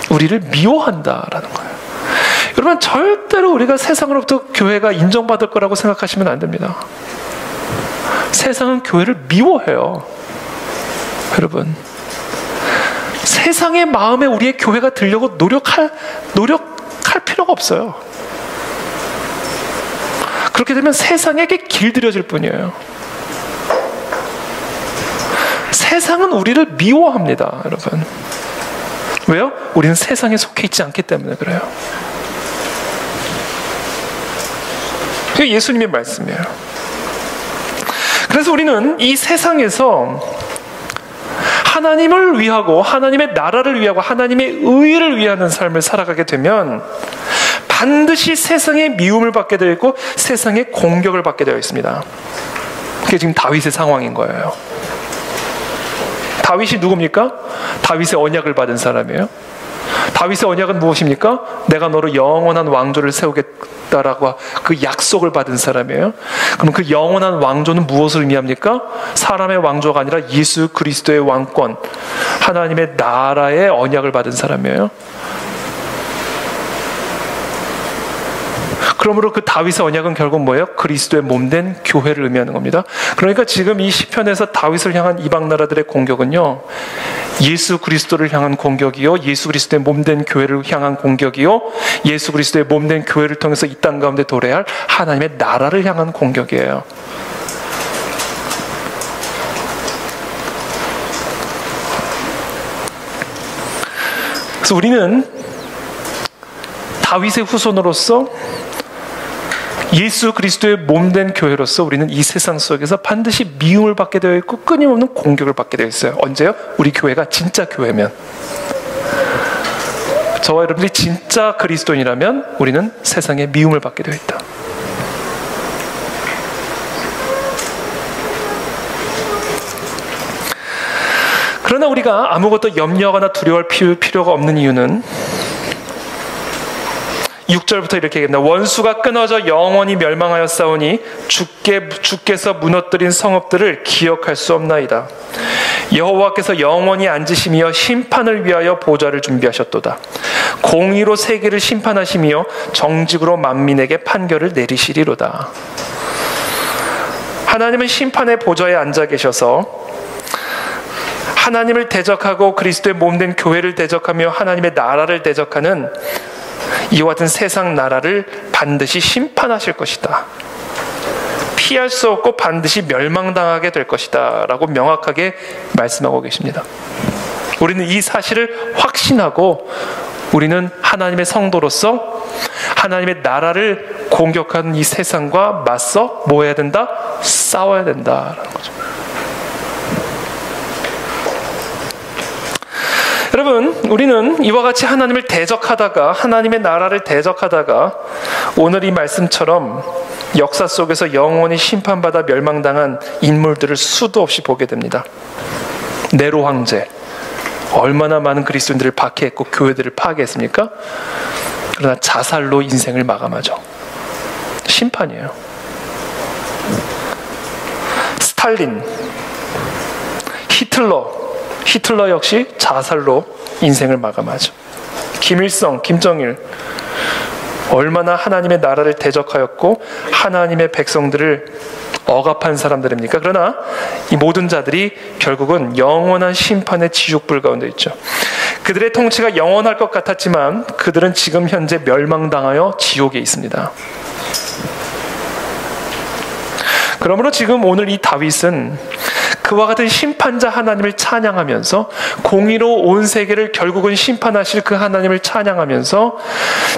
A: 우리를 미워한다라는 거예요. 여러분, 절대로 우리가 세상으로부터 교회가 인정받을 거라고 생각하시면 안 됩니다. 세상은 교회를 미워해요. 여러분, 세상의 마음에 우리의 교회가 들려고 노력할 필요가 없어요. 그렇게 되면 세상에게 길들여질 뿐이에요. 세상은 우리를 미워합니다, 여러분. 왜요? 우리는 세상에 속해 있지 않기 때문에 그래요. 그게 예수님의 말씀이에요. 그래서 우리는 이 세상에서 하나님을 위하고 하나님의 나라를 위하고 하나님의 의를 위하는 삶을 살아가게 되면 반드시 세상의 미움을 받게 되어 있고 세상의 공격을 받게 되어 있습니다. 그게 지금 다윗의 상황인 거예요. 다윗이 누굽니까? 다윗의 언약을 받은 사람이에요. 다윗의 언약은 무엇입니까? 내가 너로 영원한 왕조를 세우겠다라고 그 약속을 받은 사람이에요. 그럼 그 영원한 왕조는 무엇을 의미합니까? 사람의 왕조가 아니라 예수 그리스도의 왕권, 하나님의 나라의 언약을 받은 사람이에요. 그러므로 그 다윗의 언약은 결국 뭐예요? 그리스도의 몸된 교회를 의미하는 겁니다. 그러니까 지금 이 시편에서 다윗을 향한 이방 나라들의 공격은요, 예수 그리스도를 향한 공격이요, 예수 그리스도의 몸된 교회를 향한 공격이요, 예수 그리스도의 몸된 교회를 통해서 이 땅 가운데 도래할 할 하나님의 나라를 향한 공격이에요. 그래서 우리는 다윗의 후손으로서 예수 그리스도의 몸된 교회로서 우리는 이 세상 속에서 반드시 미움을 받게 되어 있고 끊임없는 공격을 받게 되어 있어요. 언제요? 우리 교회가 진짜 교회면. 저와 여러분들이 진짜 그리스도인이라면 우리는 세상에 미움을 받게 되어 있다. 그러나 우리가 아무것도 염려하거나 두려워할 필요가 없는 이유는 6절부터 이렇게 얘기합니다. 원수가 끊어져 영원히 멸망하였사오니 주께서 무너뜨린 성읍들을 기억할 수 없나이다. 여호와께서 영원히 앉으시며 심판을 위하여 보좌를 준비하셨도다. 공의로 세계를 심판하시며 정직으로 만민에게 판결을 내리시리로다. 하나님은 심판의 보좌에 앉아 계셔서 하나님을 대적하고 그리스도의 몸된 교회를 대적하며 하나님의 나라를 대적하는 이와 같은 세상 나라를 반드시 심판하실 것이다. 피할 수 없고 반드시 멸망당하게 될 것이다 라고 명확하게 말씀하고 계십니다. 우리는 이 사실을 확신하고 우리는 하나님의 성도로서 하나님의 나라를 공격하는 이 세상과 맞서 뭐 해야 된다? 싸워야 된다라는 거죠. 여러분, 우리는 이와 같이 하나님을 대적하다가, 하나님의 나라를 대적하다가 오늘 이 말씀처럼 역사 속에서 영원히 심판받아 멸망당한 인물들을 수도 없이 보게 됩니다. 네로 황제, 얼마나 많은 그리스도인들을 박해했고 교회들을 파괴했습니까? 그러나 자살로 인생을 마감하죠. 심판이에요. 스탈린, 히틀러 역시 자살로 인생을 마감하죠. 김일성, 김정일, 얼마나 하나님의 나라를 대적하였고 하나님의 백성들을 억압한 사람들입니까? 그러나 이 모든 자들이 결국은 영원한 심판의 지옥불 가운데 있죠. 그들의 통치가 영원할 것 같았지만 그들은 지금 현재 멸망당하여 지옥에 있습니다. 그러므로 지금 오늘 이 다윗은 그와 같은 심판자 하나님을 찬양하면서 공의로 온 세계를 결국은 심판하실 그 하나님을 찬양하면서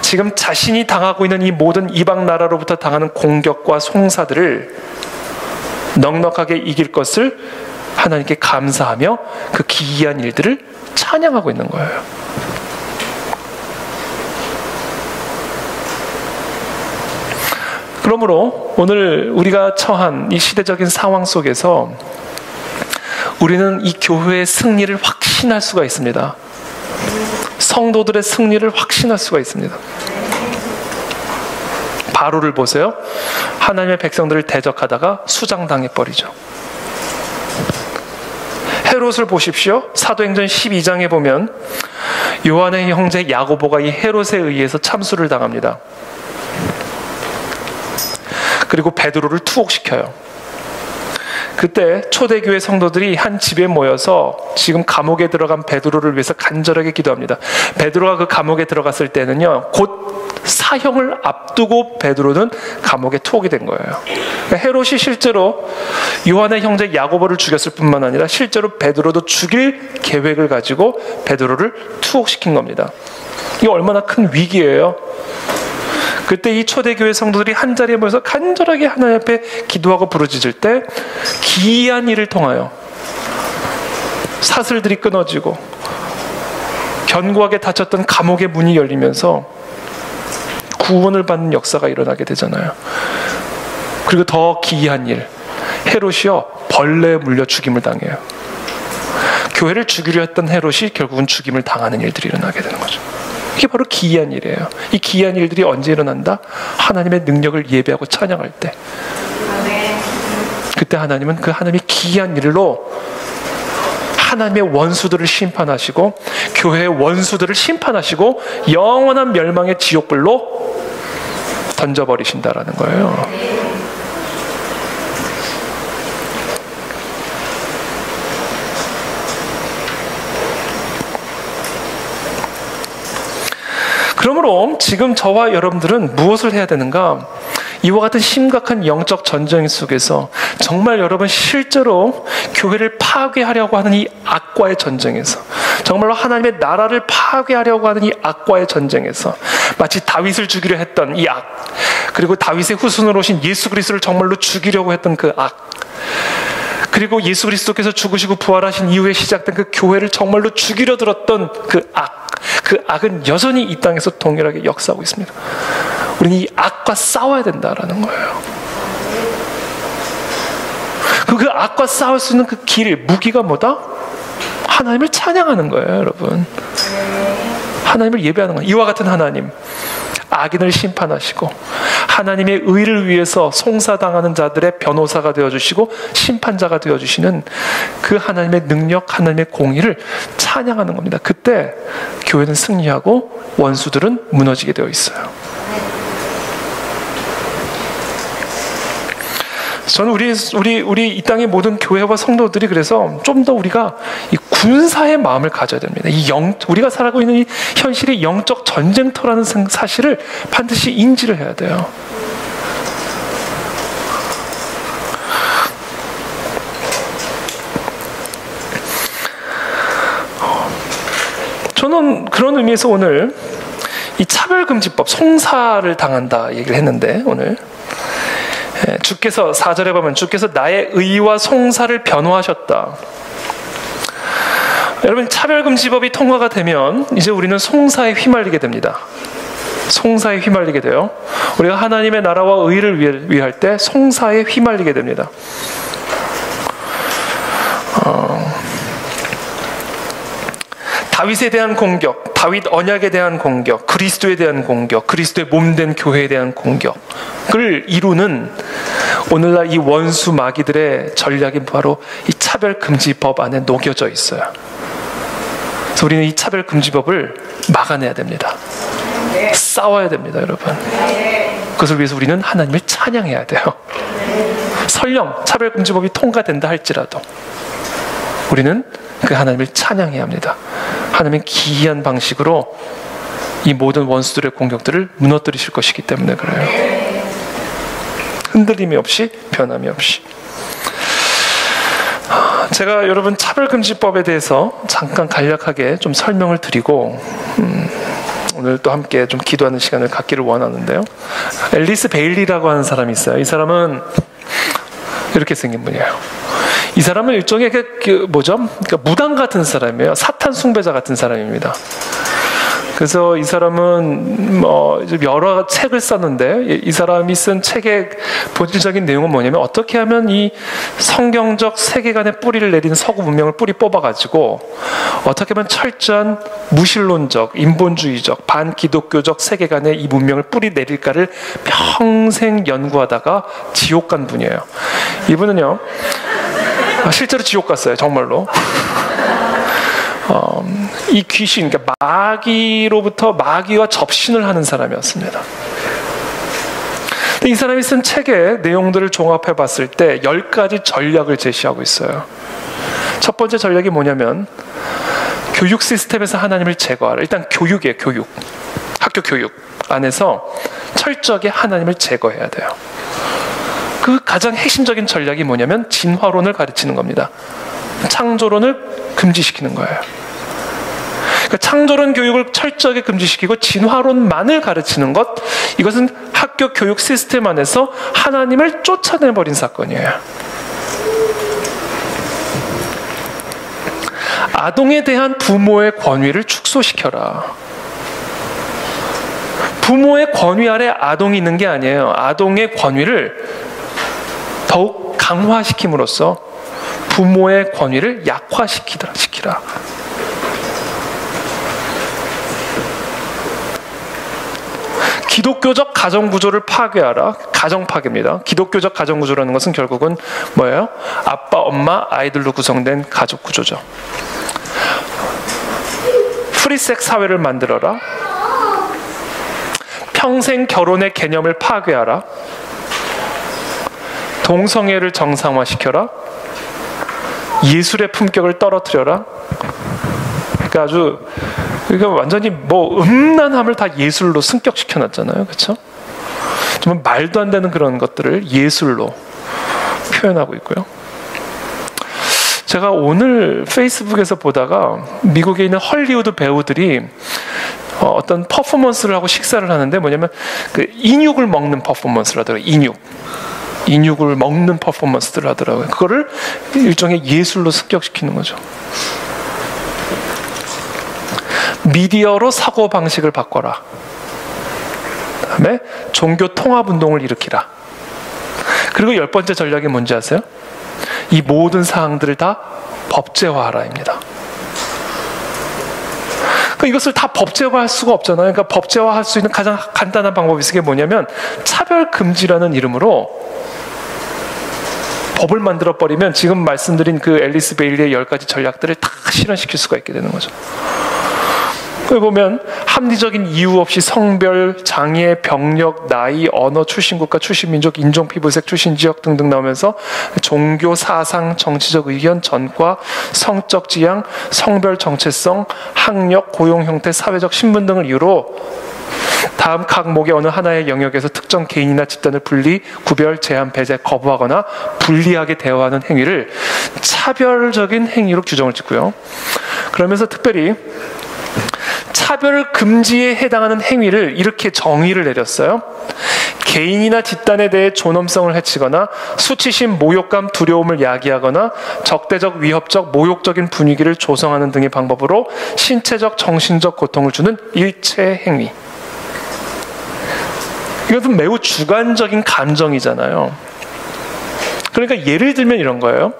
A: 지금 자신이 당하고 있는 이 모든 이방 나라로부터 당하는 공격과 송사들을 넉넉하게 이길 것을 하나님께 감사하며 그 기이한 일들을 찬양하고 있는 거예요. 그러므로 오늘 우리가 처한 이 시대적인 상황 속에서 우리는 이 교회의 승리를 확신할 수가 있습니다. 성도들의 승리를 확신할 수가 있습니다. 바로를 보세요. 하나님의 백성들을 대적하다가 수장당해버리죠. 헤롯을 보십시오. 사도행전 12장에 보면 요한의 형제 야고보가 이 헤롯에 의해서 참수를 당합니다. 그리고 베드로를 투옥시켜요. 그때 초대교회 성도들이 한 집에 모여서 지금 감옥에 들어간 베드로를 위해서 간절하게 기도합니다. 베드로가 그 감옥에 들어갔을 때는요, 곧 사형을 앞두고 베드로는 감옥에 투옥이 된 거예요. 헤롯이 실제로 요한의 형제 야고보를 죽였을 뿐만 아니라 실제로 베드로도 죽일 계획을 가지고 베드로를 투옥시킨 겁니다. 이게 얼마나 큰 위기예요. 그때 이 초대교회 성도들이 한자리에 모여서 간절하게 하나님 앞에 기도하고 부르짖을 때 기이한 일을 통하여 사슬들이 끊어지고 견고하게 닫혔던 감옥의 문이 열리면서 구원을 받는 역사가 일어나게 되잖아요. 그리고 더 기이한 일, 헤롯이요 벌레에 물려 죽임을 당해요. 교회를 죽이려 했던 헤롯이 결국은 죽임을 당하는 일들이 일어나게 되는 거죠. 이게 바로 기이한 일이에요. 이 기이한 일들이 언제 일어난다? 하나님의 능력을 예배하고 찬양할 때. 그때 하나님은 그 하나님의 기이한 일로 하나님의 원수들을 심판하시고 교회의 원수들을 심판하시고 영원한 멸망의 지옥불로 던져버리신다라는 거예요. 그러므로 지금 저와 여러분들은 무엇을 해야 되는가? 이와 같은 심각한 영적 전쟁 속에서 정말 여러분 실제로 교회를 파괴하려고 하는 이 악과의 전쟁에서, 정말로 하나님의 나라를 파괴하려고 하는 이 악과의 전쟁에서, 마치 다윗을 죽이려 했던 이 악, 그리고 다윗의 후손으로 오신 예수 그리스도를 정말로 죽이려고 했던 그 악, 그리고 예수 그리스도께서 죽으시고 부활하신 이후에 시작된 그 교회를 정말로 죽이려 들었던 그 악, 그 악은 여전히 이 땅에서 동일하게 역사하고 있습니다. 우리는 이 악과 싸워야 된다라는 거예요. 그 악과 싸울 수 있는 그 길, 무기가 뭐다? 하나님을 찬양하는 거예요, 여러분. 하나님을 예배하는 거예요. 이와 같은 하나님, 악인을 심판하시고 하나님의 의를 위해서 송사당하는 자들의 변호사가 되어주시고 심판자가 되어주시는 그 하나님의 능력, 하나님의 공의를 찬양하는 겁니다. 그때 교회는 승리하고 원수들은 무너지게 되어 있어요. 저는 우리 이 땅의 모든 교회와 성도들이 그래서 좀 더 우리가 이 군사의 마음을 가져야 됩니다. 우리가 살아가고 있는 이 현실이 영적 전쟁터라는 사실을 반드시 인지를 해야 돼요. 저는 그런 의미에서 오늘 이 차별금지법, 송사를 당한다 얘기를 했는데, 오늘 주께서 4절에 보면 주께서 나의 의와 송사를 변호하셨다. 여러분, 차별금지법이 통과가 되면 이제 우리는 송사에 휘말리게 됩니다. 송사에 휘말리게 돼요. 우리가 하나님의 나라와 의를 위할 때 송사에 휘말리게 됩니다. 다윗에 대한 공격, 다윗 언약에 대한 공격, 그리스도에 대한 공격, 그리스도의 몸된 교회에 대한 공격을 이루는 오늘날 이 원수 마귀들의 전략이 바로 이 차별금지법 안에 녹여져 있어요. 그래서 우리는 이 차별금지법을 막아내야 됩니다. 싸워야 됩니다, 여러분. 그것을 위해서 우리는 하나님을 찬양해야 돼요. 설령 차별금지법이 통과된다 할지라도 우리는 그 하나님을 찬양해야 합니다. 하나님은 기이한 방식으로 이 모든 원수들의 공격들을 무너뜨리실 것이기 때문에 그래요. 흔들림이 없이, 변함이 없이. 제가 여러분 차별금지법에 대해서 잠깐 간략하게 좀 설명을 드리고 오늘 또 함께 좀 기도하는 시간을 갖기를 원하는데요. 앨리스 베일리라고 하는 사람이 있어요. 이 사람은 이렇게 생긴 분이에요. 이 사람은 일종의 그러니까 무당 같은 사람이에요. 사탄 숭배자 같은 사람입니다. 그래서 이 사람은 여러 책을 썼는데, 이 사람이 쓴 책의 본질적인 내용은 뭐냐면, 어떻게 하면 이 성경적 세계관의 뿌리를 내린 서구 문명을 뿌리 뽑아가지고 어떻게 하면 철저한 무신론적, 인본주의적, 반기독교적 세계관의 이 문명을 뿌리 내릴까를 평생 연구하다가 지옥 간 분이에요. 이분은요, 실제로 지옥 갔어요, 정말로. 이 귀신, 그러니까 마귀로부터 마귀와 접신을 하는 사람이었습니다. 근데 이 사람이 쓴 책의 내용들을 종합해 봤을 때 10가지 전략을 제시하고 있어요. 첫 번째 전략이 뭐냐면, 교육 시스템에서 하나님을 제거하라. 일단 교육이에요, 교육. 학교 교육 안에서 철저하게 하나님을 제거해야 돼요. 그 가장 핵심적인 전략이 뭐냐면 진화론을 가르치는 겁니다. 창조론을 금지시키는 거예요. 그러니까 창조론 교육을 철저하게 금지시키고 진화론만을 가르치는 것, 이것은 학교 교육 시스템 안에서 하나님을 쫓아내버린 사건이에요. 아동에 대한 부모의 권위를 축소시켜라. 부모의 권위 아래 아동이 있는 게 아니에요. 아동의 권위를 더욱 강화시킴으로써 부모의 권위를 약화시키라. 기독교적 가정구조를 파괴하라. 가정 파괴입니다. 기독교적 가정구조라는 것은 결국은 뭐예요? 아빠, 엄마, 아이들로 구성된 가족구조죠. 프리섹스 사회를 만들어라. 평생 결혼의 개념을 파괴하라. 동성애를 정상화시켜라. 예술의 품격을 떨어뜨려라. 그러니까 완전히 음란함을 다 예술로 승격시켜놨잖아요, 그렇죠? 정말 말도 안 되는 그런 것들을 예술로 표현하고 있고요. 제가 오늘 페이스북에서 보다가 미국에 있는 헐리우드 배우들이 어떤 퍼포먼스를 하고 식사를 하는데 뭐냐면 그 인육을 먹는 퍼포먼스를 하더라고요. 인육을 먹는 퍼포먼스들을 하더라고요. 그거를 일종의 예술로 습격시키는 거죠. 미디어로 사고방식을 바꿔라. 그다음에 종교 통합운동을 일으키라. 그리고 10번째 전략이 뭔지 아세요? 이 모든 사항들을 다 법제화하라입니다. 그러니까 이것을 다 법제화할 수가 없잖아요. 그러니까 법제화할 수 있는 가장 간단한 방법이 그게 뭐냐면 차별금지라는 이름으로 법을 만들어버리면 지금 말씀드린 그 앨리스 베일리의 10가지 전략들을 다 실현시킬 수가 있게 되는 거죠. 거기 보면 합리적인 이유 없이 성별, 장애, 병력, 나이, 언어, 출신 국가, 출신 민족, 인종, 피부색, 출신 지역 등등 나오면서 종교, 사상, 정치적 의견, 전과, 성적 지향, 성별 정체성, 학력, 고용 형태, 사회적 신분 등을 이유로 다음 각목의 어느 하나의 영역에서 특정 개인이나 집단을 분리, 구별, 제한, 배제, 거부하거나 불리하게 대우하는 행위를 차별적인 행위로 규정을 짓고요. 그러면서 특별히 차별 금지에 해당하는 행위를 이렇게 정의를 내렸어요. 개인이나 집단에 대해 존엄성을 해치거나 수치심, 모욕감, 두려움을 야기하거나 적대적, 위협적, 모욕적인 분위기를 조성하는 등의 방법으로 신체적, 정신적 고통을 주는 일체 행위. 이것은 매우 주관적인 감정이잖아요. 그러니까 예를 들면 이런 거예요.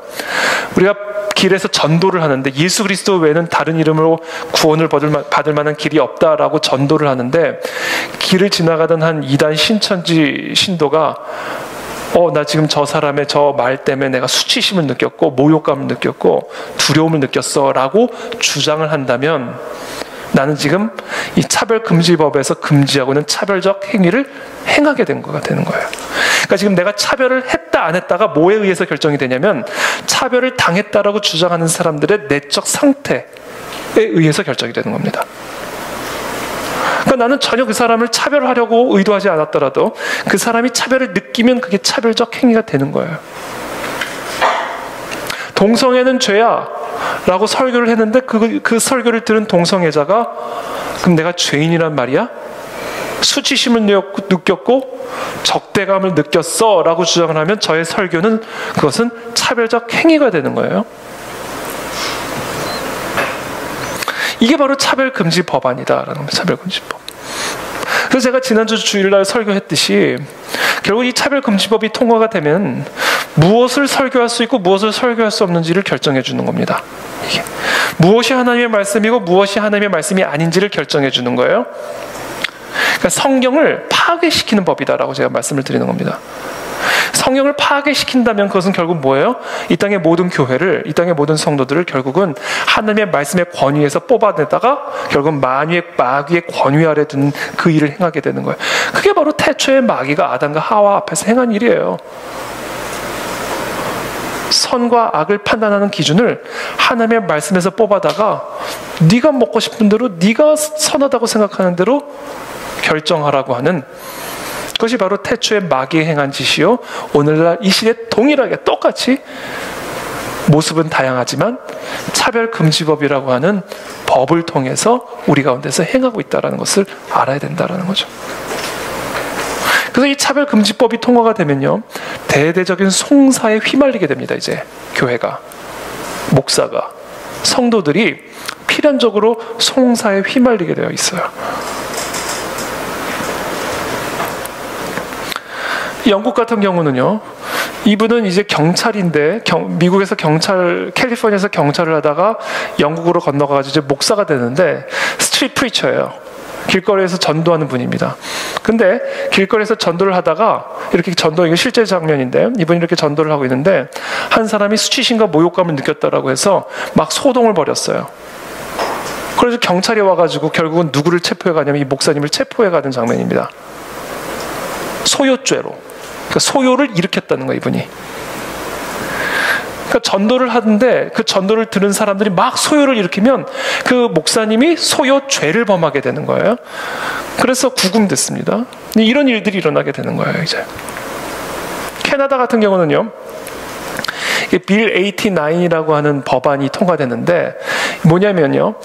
A: 우리가 길에서 전도를 하는데 예수 그리스도 외에는 다른 이름으로 구원을 받을 만한 길이 없다라고 전도를 하는데 길을 지나가던 한 이단 신천지 신도가 나 지금 저 사람의 저 말 때문에 내가 수치심을 느꼈고 모욕감을 느꼈고 두려움을 느꼈어 라고 주장을 한다면 나는 지금 이 차별금지법에서 금지하고 있는 차별적 행위를 행하게 된 거가 되는 거예요. 그러니까 지금 내가 차별을 했다 안 했다가 뭐에 의해서 결정이 되냐면 차별을 당했다라고 주장하는 사람들의 내적 상태에 의해서 결정이 되는 겁니다. 그러니까 나는 전혀 그 사람을 차별하려고 의도하지 않았더라도 그 사람이 차별을 느끼면 그게 차별적 행위가 되는 거예요. 동성애는 죄야 라고 설교를 했는데 그 설교를 들은 동성애자가 그럼 내가 죄인이란 말이야? 수치심을 느꼈고 적대감을 느꼈어 라고 주장을 하면 저의 설교는 그것은 차별적 행위가 되는 거예요. 이게 바로 차별금지 법안이다라는 겁니다. 차별금지법. 그래서 제가 지난주 주일날 설교했듯이 결국 이 차별금지법이 통과가 되면 무엇을 설교할 수 있고 무엇을 설교할 수 없는지를 결정해 주는 겁니다. 이게 무엇이 하나님의 말씀이고 무엇이 하나님의 말씀이 아닌지를 결정해 주는 거예요. 그러니까 성경을 파괴시키는 법이다라고 제가 말씀을 드리는 겁니다. 성경을 파괴시킨다면 그것은 결국 뭐예요? 이 땅의 모든 교회를, 이 땅의 모든 성도들을 결국은 하나님의 말씀의 권위에서 뽑아내다가 결국 마귀의 권위 아래 둔 그 일을 행하게 되는 거예요. 그게 바로 태초에 마귀가 아담과 하와 앞에서 행한 일이에요. 선과 악을 판단하는 기준을 하나님의 말씀에서 뽑아다가 네가 먹고 싶은 대로, 네가 선하다고 생각하는 대로 결정하라고 하는 그것이 바로 태초에 마귀의 행한 짓이요, 오늘날 이 시대에 동일하게 똑같이 모습은 다양하지만 차별금지법이라고 하는 법을 통해서 우리 가운데서 행하고 있다는 것을 알아야 된다는 거죠. 그래서 이 차별금지법이 통과가 되면요, 대대적인 송사에 휘말리게 됩니다. 이제 교회가, 목사가, 성도들이 필연적으로 송사에 휘말리게 되어 있어요. 영국 같은 경우는요, 이분은 이제 경찰인데 미국에서 캘리포니아에서 경찰을 하다가 영국으로 건너가지고 이제 목사가 되는데 스트리트 프리처예요. 길거리에서 전도하는 분입니다. 근데 길거리에서 전도를 하다가 이렇게 이거 실제 장면인데 이분이 이렇게 전도를 하고 있는데 한 사람이 수치심과 모욕감을 느꼈다라고 해서 막 소동을 벌였어요. 그래서 경찰이 와가지고 결국은 누구를 체포해 가냐면 이 목사님을 체포해 가는 장면입니다. 소요죄로. 그러니까 소요를 일으켰다는 거예요, 이분이. 그러니까 전도를 하는데 그 전도를 들은 사람들이 막 소요를 일으키면 그 목사님이 소요죄를 범하게 되는 거예요. 그래서 구금됐습니다. 이런 일들이 일어나게 되는 거예요, 이제. 캐나다 같은 경우는요, 빌 89이라고 하는 법안이 통과됐는데 뭐냐면요,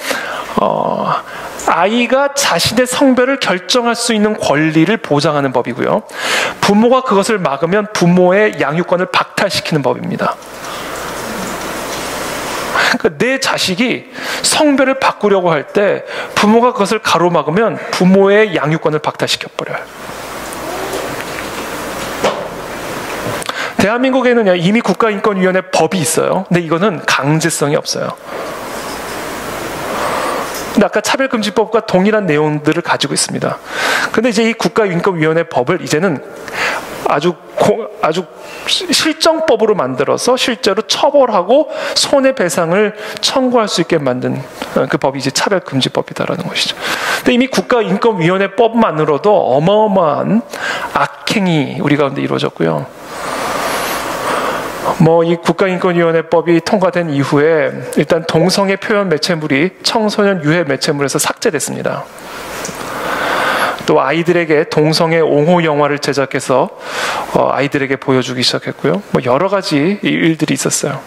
A: 아이가 자신의 성별을 결정할 수 있는 권리를 보장하는 법이고요. 부모가 그것을 막으면 부모의 양육권을 박탈시키는 법입니다. 그러니까 내 자식이 성별을 바꾸려고 할 때 부모가 그것을 가로막으면 부모의 양육권을 박탈시켜버려요. 대한민국에는 이미 국가인권위원회 법이 있어요. 근데 이거는 강제성이 없어요. 근데 아까 차별금지법과 동일한 내용들을 가지고 있습니다. 근데 이제 이 국가인권위원회 법을 이제는 아주 실정법으로 만들어서 실제로 처벌하고 손해배상을 청구할 수 있게 만든 그 법이 이제 차별금지법이다라는 것이죠. 근데 이미 국가인권위원회법만으로도 어마어마한 악행이 우리 가운데 이루어졌고요. 이 국가인권위원회법이 통과된 이후에 일단 동성애 표현 매체물이 청소년 유해 매체물에서 삭제됐습니다. 또 아이들에게 동성애 옹호 영화를 제작해서 아이들에게 보여주기 시작했고요. 여러 가지 일들이 있었어요.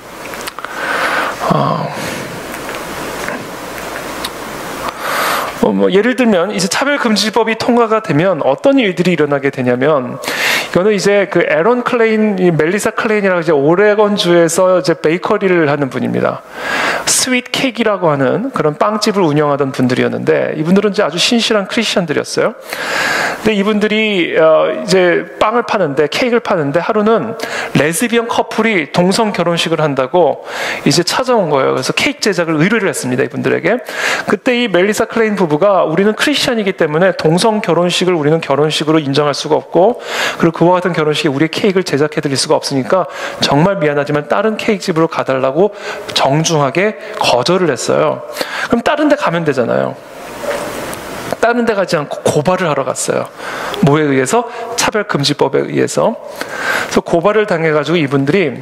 A: 예를 들면 이제 차별금지법이 통과가 되면 어떤 일들이 일어나게 되냐면 이거는 이제 그 에런 클레인, 멜리사 클레인이라고 이제 오레곤주에서 이제 베이커리를 하는 분입니다. 스윗 케이크라고 하는 그런 빵집을 운영하던 분들이었는데 이분들은 이제 아주 신실한 크리스천들이었어요. 근데 이분들이 이제 빵을 파는데 케이크를 파는데 하루는 레즈비언 커플이 동성 결혼식을 한다고 이제 찾아온 거예요. 그래서 케이크 제작을 의뢰를 했습니다, 이분들에게. 그때 이 멜리사 클레인 부부가 우리는 크리스천이기 때문에 동성 결혼식을 우리는 결혼식으로 인정할 수가 없고 그리고 그와 같은 결혼식에 우리의 케이크를 제작해 드릴 수가 없으니까 정말 미안하지만 다른 케이크 집으로 가달라고 정중하게 거절을 했어요. 그럼 다른 데 가면 되잖아요. 다른 데 가지 않고 고발을 하러 갔어요. 뭐에 의해서? 차별금지법에 의해서. 그래서 고발을 당해가지고 이분들이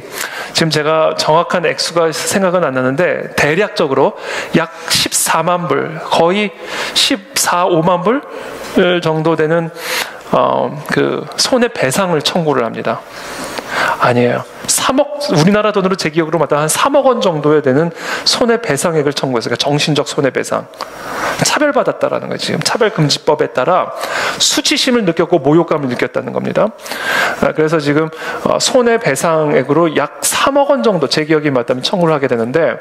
A: 지금 제가 정확한 액수가 생각은 안 나는데 대략적으로 약 14만 불, 거의 14~15만 불 정도 되는 그 손해배상을 청구를 합니다. 아니에요. 3억, 우리나라 돈으로 제 기억으로 맞다 한 3억 원 정도에 되는 손해배상액을 청구했어요. 그러니까 정신적 손해배상. 차별받았다라는 거예요. 지금 차별금지법에 따라 수치심을 느꼈고 모욕감을 느꼈다는 겁니다. 그래서 지금 손해배상액으로 약 3억 원 정도 제 기억이 맞다면 청구를 하게 되는데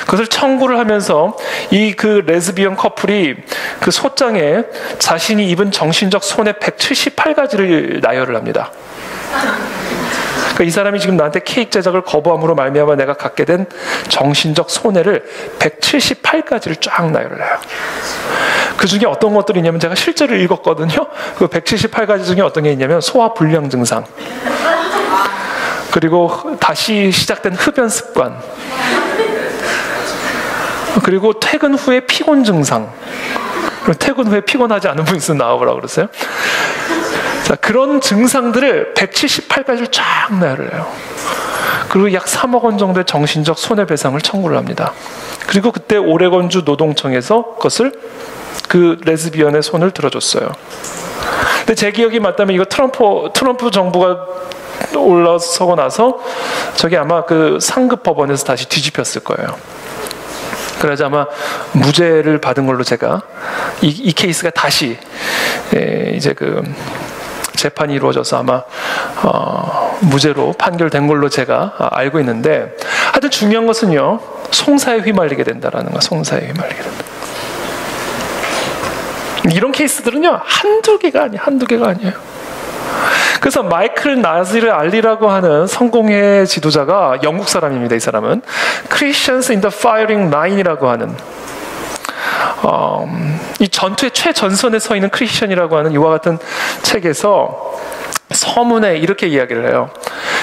A: 그것을 청구를 하면서 이 그 레즈비언 커플이 그 소장에 자신이 입은 정신적 손해 178가지를 나열을 합니다. 그러니까 이 사람이 지금 나한테 케이크 제작을 거부함으로 말미암아 내가 갖게 된 정신적 손해를 178가지를 쫙 나열을 해요. 그 중에 어떤 것들이 있냐면 제가 실제로 읽었거든요. 그 178가지 중에 어떤 게 있냐면 소화불량 증상, 그리고 다시 시작된 흡연 습관, 그리고 퇴근 후에 피곤 증상. 퇴근 후에 피곤하지 않은 분 있으면 나와보라고 그랬어요. 자, 그런 증상들을 178가지를 쫙 나열을 해요. 그리고 약 3억 원 정도의 정신적 손해배상을 청구를 합니다. 그리고 그때 오레곤주 노동청에서 그것을 그 레즈비언의 손을 들어줬어요. 근데 제 기억이 맞다면 이거 트럼프 정부가 올라서고 나서 저게 아마 그 상급 법원에서 다시 뒤집혔을 거예요. 그래서 아마 무죄를 받은 걸로 제가 이 케이스가 다시 이제 그 재판이 이루어져서 아마 무죄로 판결된 걸로 제가 알고 있는데 하여튼 중요한 것은요, 송사에 휘말리게 된다라는 거. 송사에 휘말리게 된다. 이런 케이스들은요 한두 개가 아니에요. 그래서 마이클 나지르 알리라고 하는 성공회 지도자가 영국 사람입니다. 이 사람은 Christians in the Firing Line이라고 하는 이 전투의 최전선에 서 있는 크리스천이라고 하는 이와 같은 책에서 서문에 이렇게 이야기를 해요.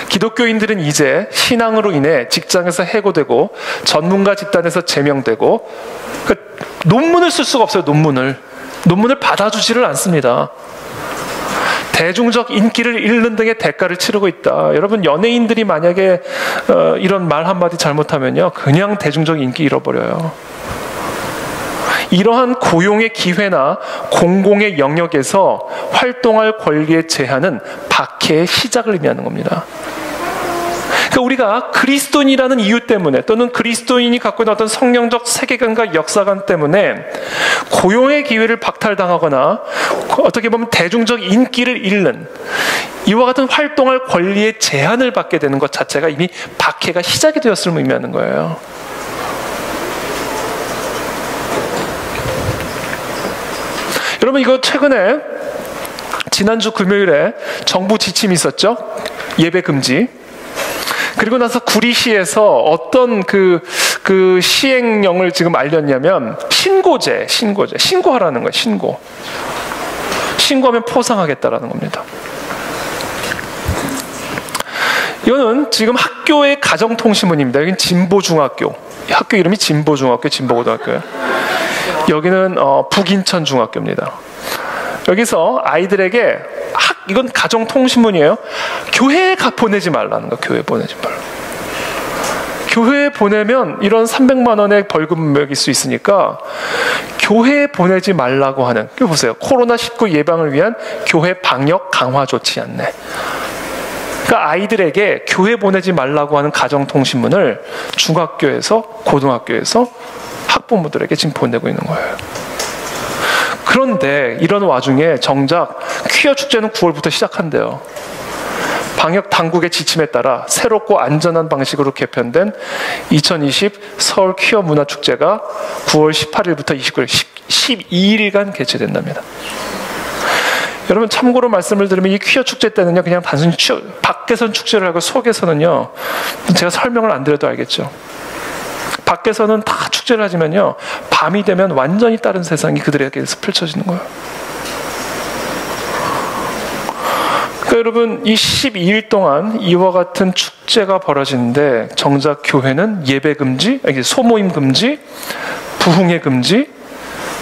A: 기독교인들은 이제 신앙으로 인해 직장에서 해고되고 전문가 집단에서 제명되고, 논문을 쓸 수가 없어요. 논문을 받아주지를 않습니다. 대중적 인기를 잃는 등의 대가를 치르고 있다. 여러분, 연예인들이 만약에 이런 말 한마디 잘못하면요, 그냥 대중적 인기 잃어버려요. 이러한 고용의 기회나 공공의 영역에서 활동할 권리의 제한은 박해의 시작을 의미하는 겁니다. 그러니까 우리가 그리스도인이라는 이유 때문에, 또는 그리스도인이 갖고 있는 어떤 성경적 세계관과 역사관 때문에 고용의 기회를 박탈당하거나 어떻게 보면 대중적 인기를 잃는 이와 같은 활동할 권리의 제한을 받게 되는 것 자체가 이미 박해가 시작이 되었음을 의미하는 거예요. 여러분, 이거 최근에 지난주 금요일에 정부 지침이 있었죠? 예배 금지. 그리고 나서 구리시에서 어떤 그 시행령을 지금 알렸냐면 신고하라는 거예요. 신고하면 포상하겠다라는 겁니다. 이거는 지금 학교의 가정통신문입니다. 여기는 진보중학교. 학교 이름이 진보중학교, 진보고등학교예요. 여기는 북인천 중학교입니다. 여기서 아이들에게 이건 가정통신문이에요. 교회에 보내지 말라는 거. 교회에 보내지 말라. 교회에 보내면 이런 300만 원의 벌금액일 수 있으니까 교회에 보내지 말라고 하는. 이거 보세요. 코로나19 예방을 위한 교회 방역 강화 조치 안내. 그러니까 아이들에게 교회 보내지 말라고 하는 가정통신문을 중학교에서, 고등학교에서 학부모들에게 지금 보내고 있는 거예요. 그런데 이런 와중에 정작 퀴어 축제는 9월부터 시작한대요. 방역 당국의 지침에 따라 새롭고 안전한 방식으로 개편된 2020 서울 퀴어 문화축제가 9월 18일부터 29일 12일간 개최된답니다. 여러분, 참고로 말씀을 드리면 이 퀴어 축제 때는요, 그냥 단순히 밖에서는 축제를 하고 속에서는요, 제가 설명을 안 드려도 알겠죠. 밖에서는 다 축제를 하지만요, 밤이 되면 완전히 다른 세상이 그들에게서 펼쳐지는 거예요. 그러니까 여러분, 이 12일 동안 이와 같은 축제가 벌어지는데 정작 교회는 예배 금지, 소모임 금지, 부흥회 금지,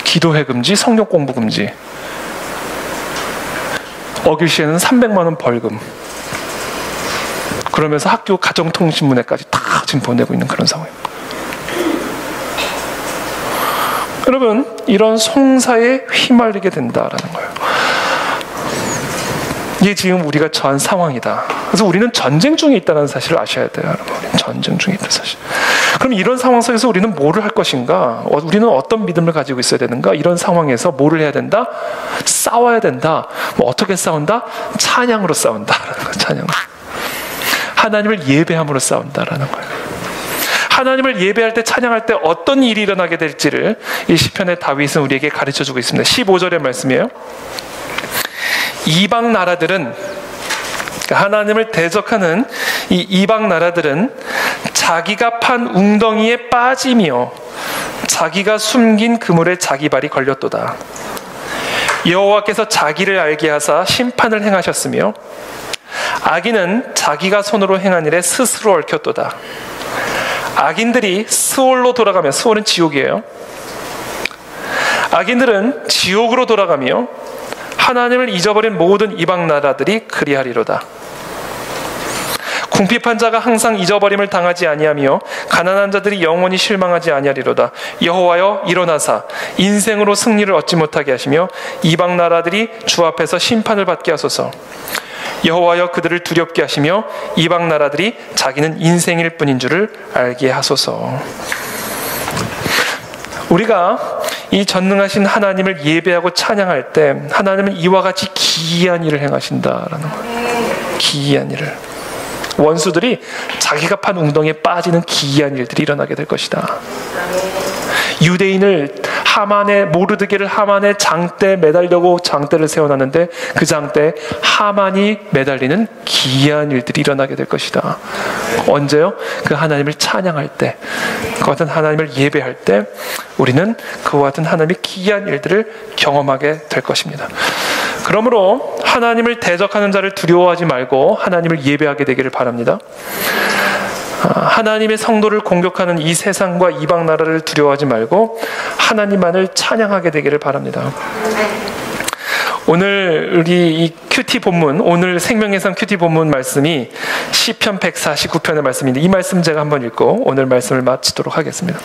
A: 기도회 금지, 성경 공부 금지, 어길 시에는 300만 원 벌금, 그러면서 학교 가정통신문에까지 다 지금 보내고 있는 그런 상황입니다. 여러분, 이런 송사에 휘말리게 된다라는 거예요. 이게 지금 우리가 처한 상황이다. 그래서 우리는 전쟁 중에 있다는 사실을 아셔야 돼요. 여러분, 우리는 전쟁 중에 있다는 사실. 그럼 이런 상황 속에서 우리는 뭐를 할 것인가? 우리는 어떤 믿음을 가지고 있어야 되는가? 이런 상황에서 뭐를 해야 된다? 싸워야 된다. 어떻게 싸운다? 찬양으로 싸운다라는 거예요. 찬양으로. 하나님을 예배함으로 싸운다라는 거예요. 하나님을 예배할 때, 찬양할 때 어떤 일이 일어나게 될지를 이 시편의 다윗은 우리에게 가르쳐주고 있습니다. 15절의 말씀이에요. 이방 나라들은, 하나님을 대적하는 이 이방 나라들은 자기가 판 웅덩이에 빠지며 자기가 숨긴 그물에 자기 발이 걸렸도다. 여호와께서 자기를 알게 하사 심판을 행하셨으며 악인은 자기가 손으로 행한 일에 스스로 얽혔도다. 악인들이 스올로 돌아가며, 스올은 지옥이에요. 악인들은 지옥으로 돌아가며 하나님을 잊어버린 모든 이방 나라들이 그리하리로다. 궁핍한 자가 항상 잊어버림을 당하지 아니하며 가난한 자들이 영원히 실망하지 아니하리로다. 여호와여, 일어나사 인생으로 승리를 얻지 못하게 하시며 이방 나라들이 주 앞에서 심판을 받게 하소서. 여호와여, 그들을 두렵게 하시며 이방 나라들이 자기는 인생일 뿐인 줄을 알게 하소서. 우리가 이 전능하신 하나님을 예배하고 찬양할 때 하나님은 이와 같이 기이한 일을 행하신다라는 거예요. 기이한 일을. 원수들이 자기가 판 웅덩이에 빠지는 기이한 일들이 일어나게 될 것이다. 유대인을 모르드게를 하만의 장대에 매달려고 장대를 세워놨는데 그 장대에 하만이 매달리는 기이한 일들이 일어나게 될 것이다. 언제요? 그 하나님을 찬양할 때, 그와 같은 하나님을 예배할 때 우리는 그와 같은 하나님의 기이한 일들을 경험하게 될 것입니다. 그러므로 하나님을 대적하는 자를 두려워하지 말고 하나님을 예배하게 되기를 바랍니다. 하나님의 성도를 공격하는 이 세상과 이방 나라를 두려워하지 말고 하나님만을 찬양하게 되기를 바랍니다. 오늘 우리 이 큐티 본문, 오늘 생명의 삶 큐티 본문 말씀이 시편 149편의 말씀인데, 이 말씀 제가 한번 읽고 오늘 말씀을 마치도록 하겠습니다.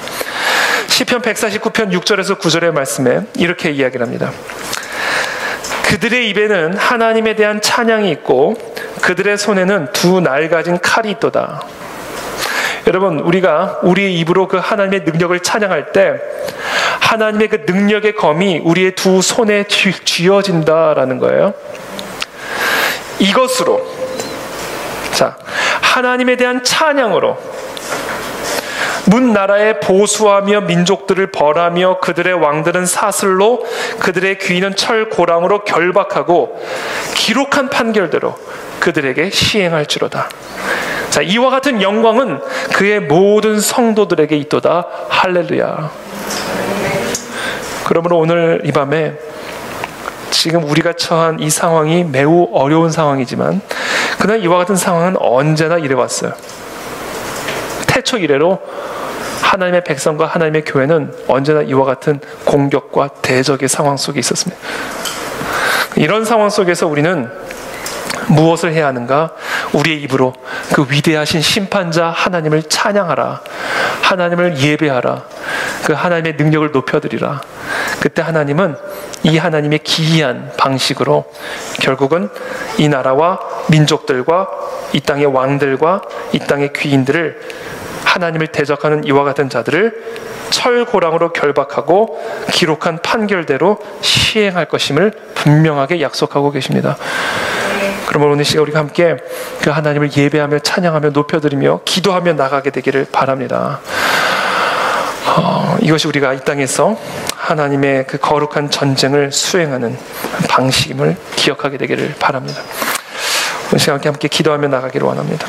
A: 시편 149편 6절에서 9절의 말씀에 이렇게 이야기를 합니다. 그들의 입에는 하나님에 대한 찬양이 있고 그들의 손에는 두 낡아진 칼이 있도다. 여러분, 우리가 우리의 입으로 그 하나님의 능력을 찬양할 때 하나님의 그 능력의 검이 우리의 두 손에 쥐어진다라는 거예요. 이것으로, 자, 하나님에 대한 찬양으로 문 나라에 보수하며 민족들을 벌하며 그들의 왕들은 사슬로 그들의 귀인은 철고랑으로 결박하고 기록한 판결대로 그들에게 시행할지로다. 자, 이와 같은 영광은 그의 모든 성도들에게 있도다. 할렐루야. 그러므로 오늘 이 밤에 지금 우리가 처한 이 상황이 매우 어려운 상황이지만 그러나 이와 같은 상황은 언제나 이래왔어요. 태초 이래로 하나님의 백성과 하나님의 교회는 언제나 이와 같은 공격과 대적의 상황 속에 있었습니다. 이런 상황 속에서 우리는 무엇을 해야 하는가? 우리의 입으로 그 위대하신 심판자 하나님을 찬양하라. 하나님을 예배하라. 그 하나님의 능력을 높여드리라. 그때 하나님은 이 하나님의 기이한 방식으로 결국은 이 나라와 민족들과 이 땅의 왕들과 이 땅의 귀인들을, 하나님을 대적하는 이와 같은 자들을 철고랑으로 결박하고 기록한 판결대로 시행할 것임을 분명하게 약속하고 계십니다. 그러면 오늘 시간 우리가 함께 그 하나님을 예배하며 찬양하며 높여드리며 기도하며 나가게 되기를 바랍니다. 이것이 우리가 이 땅에서 하나님의 그 거룩한 전쟁을 수행하는 방식임을 기억하게 되기를 바랍니다. 오늘 시간 함께 기도하며 나가기를 원합니다.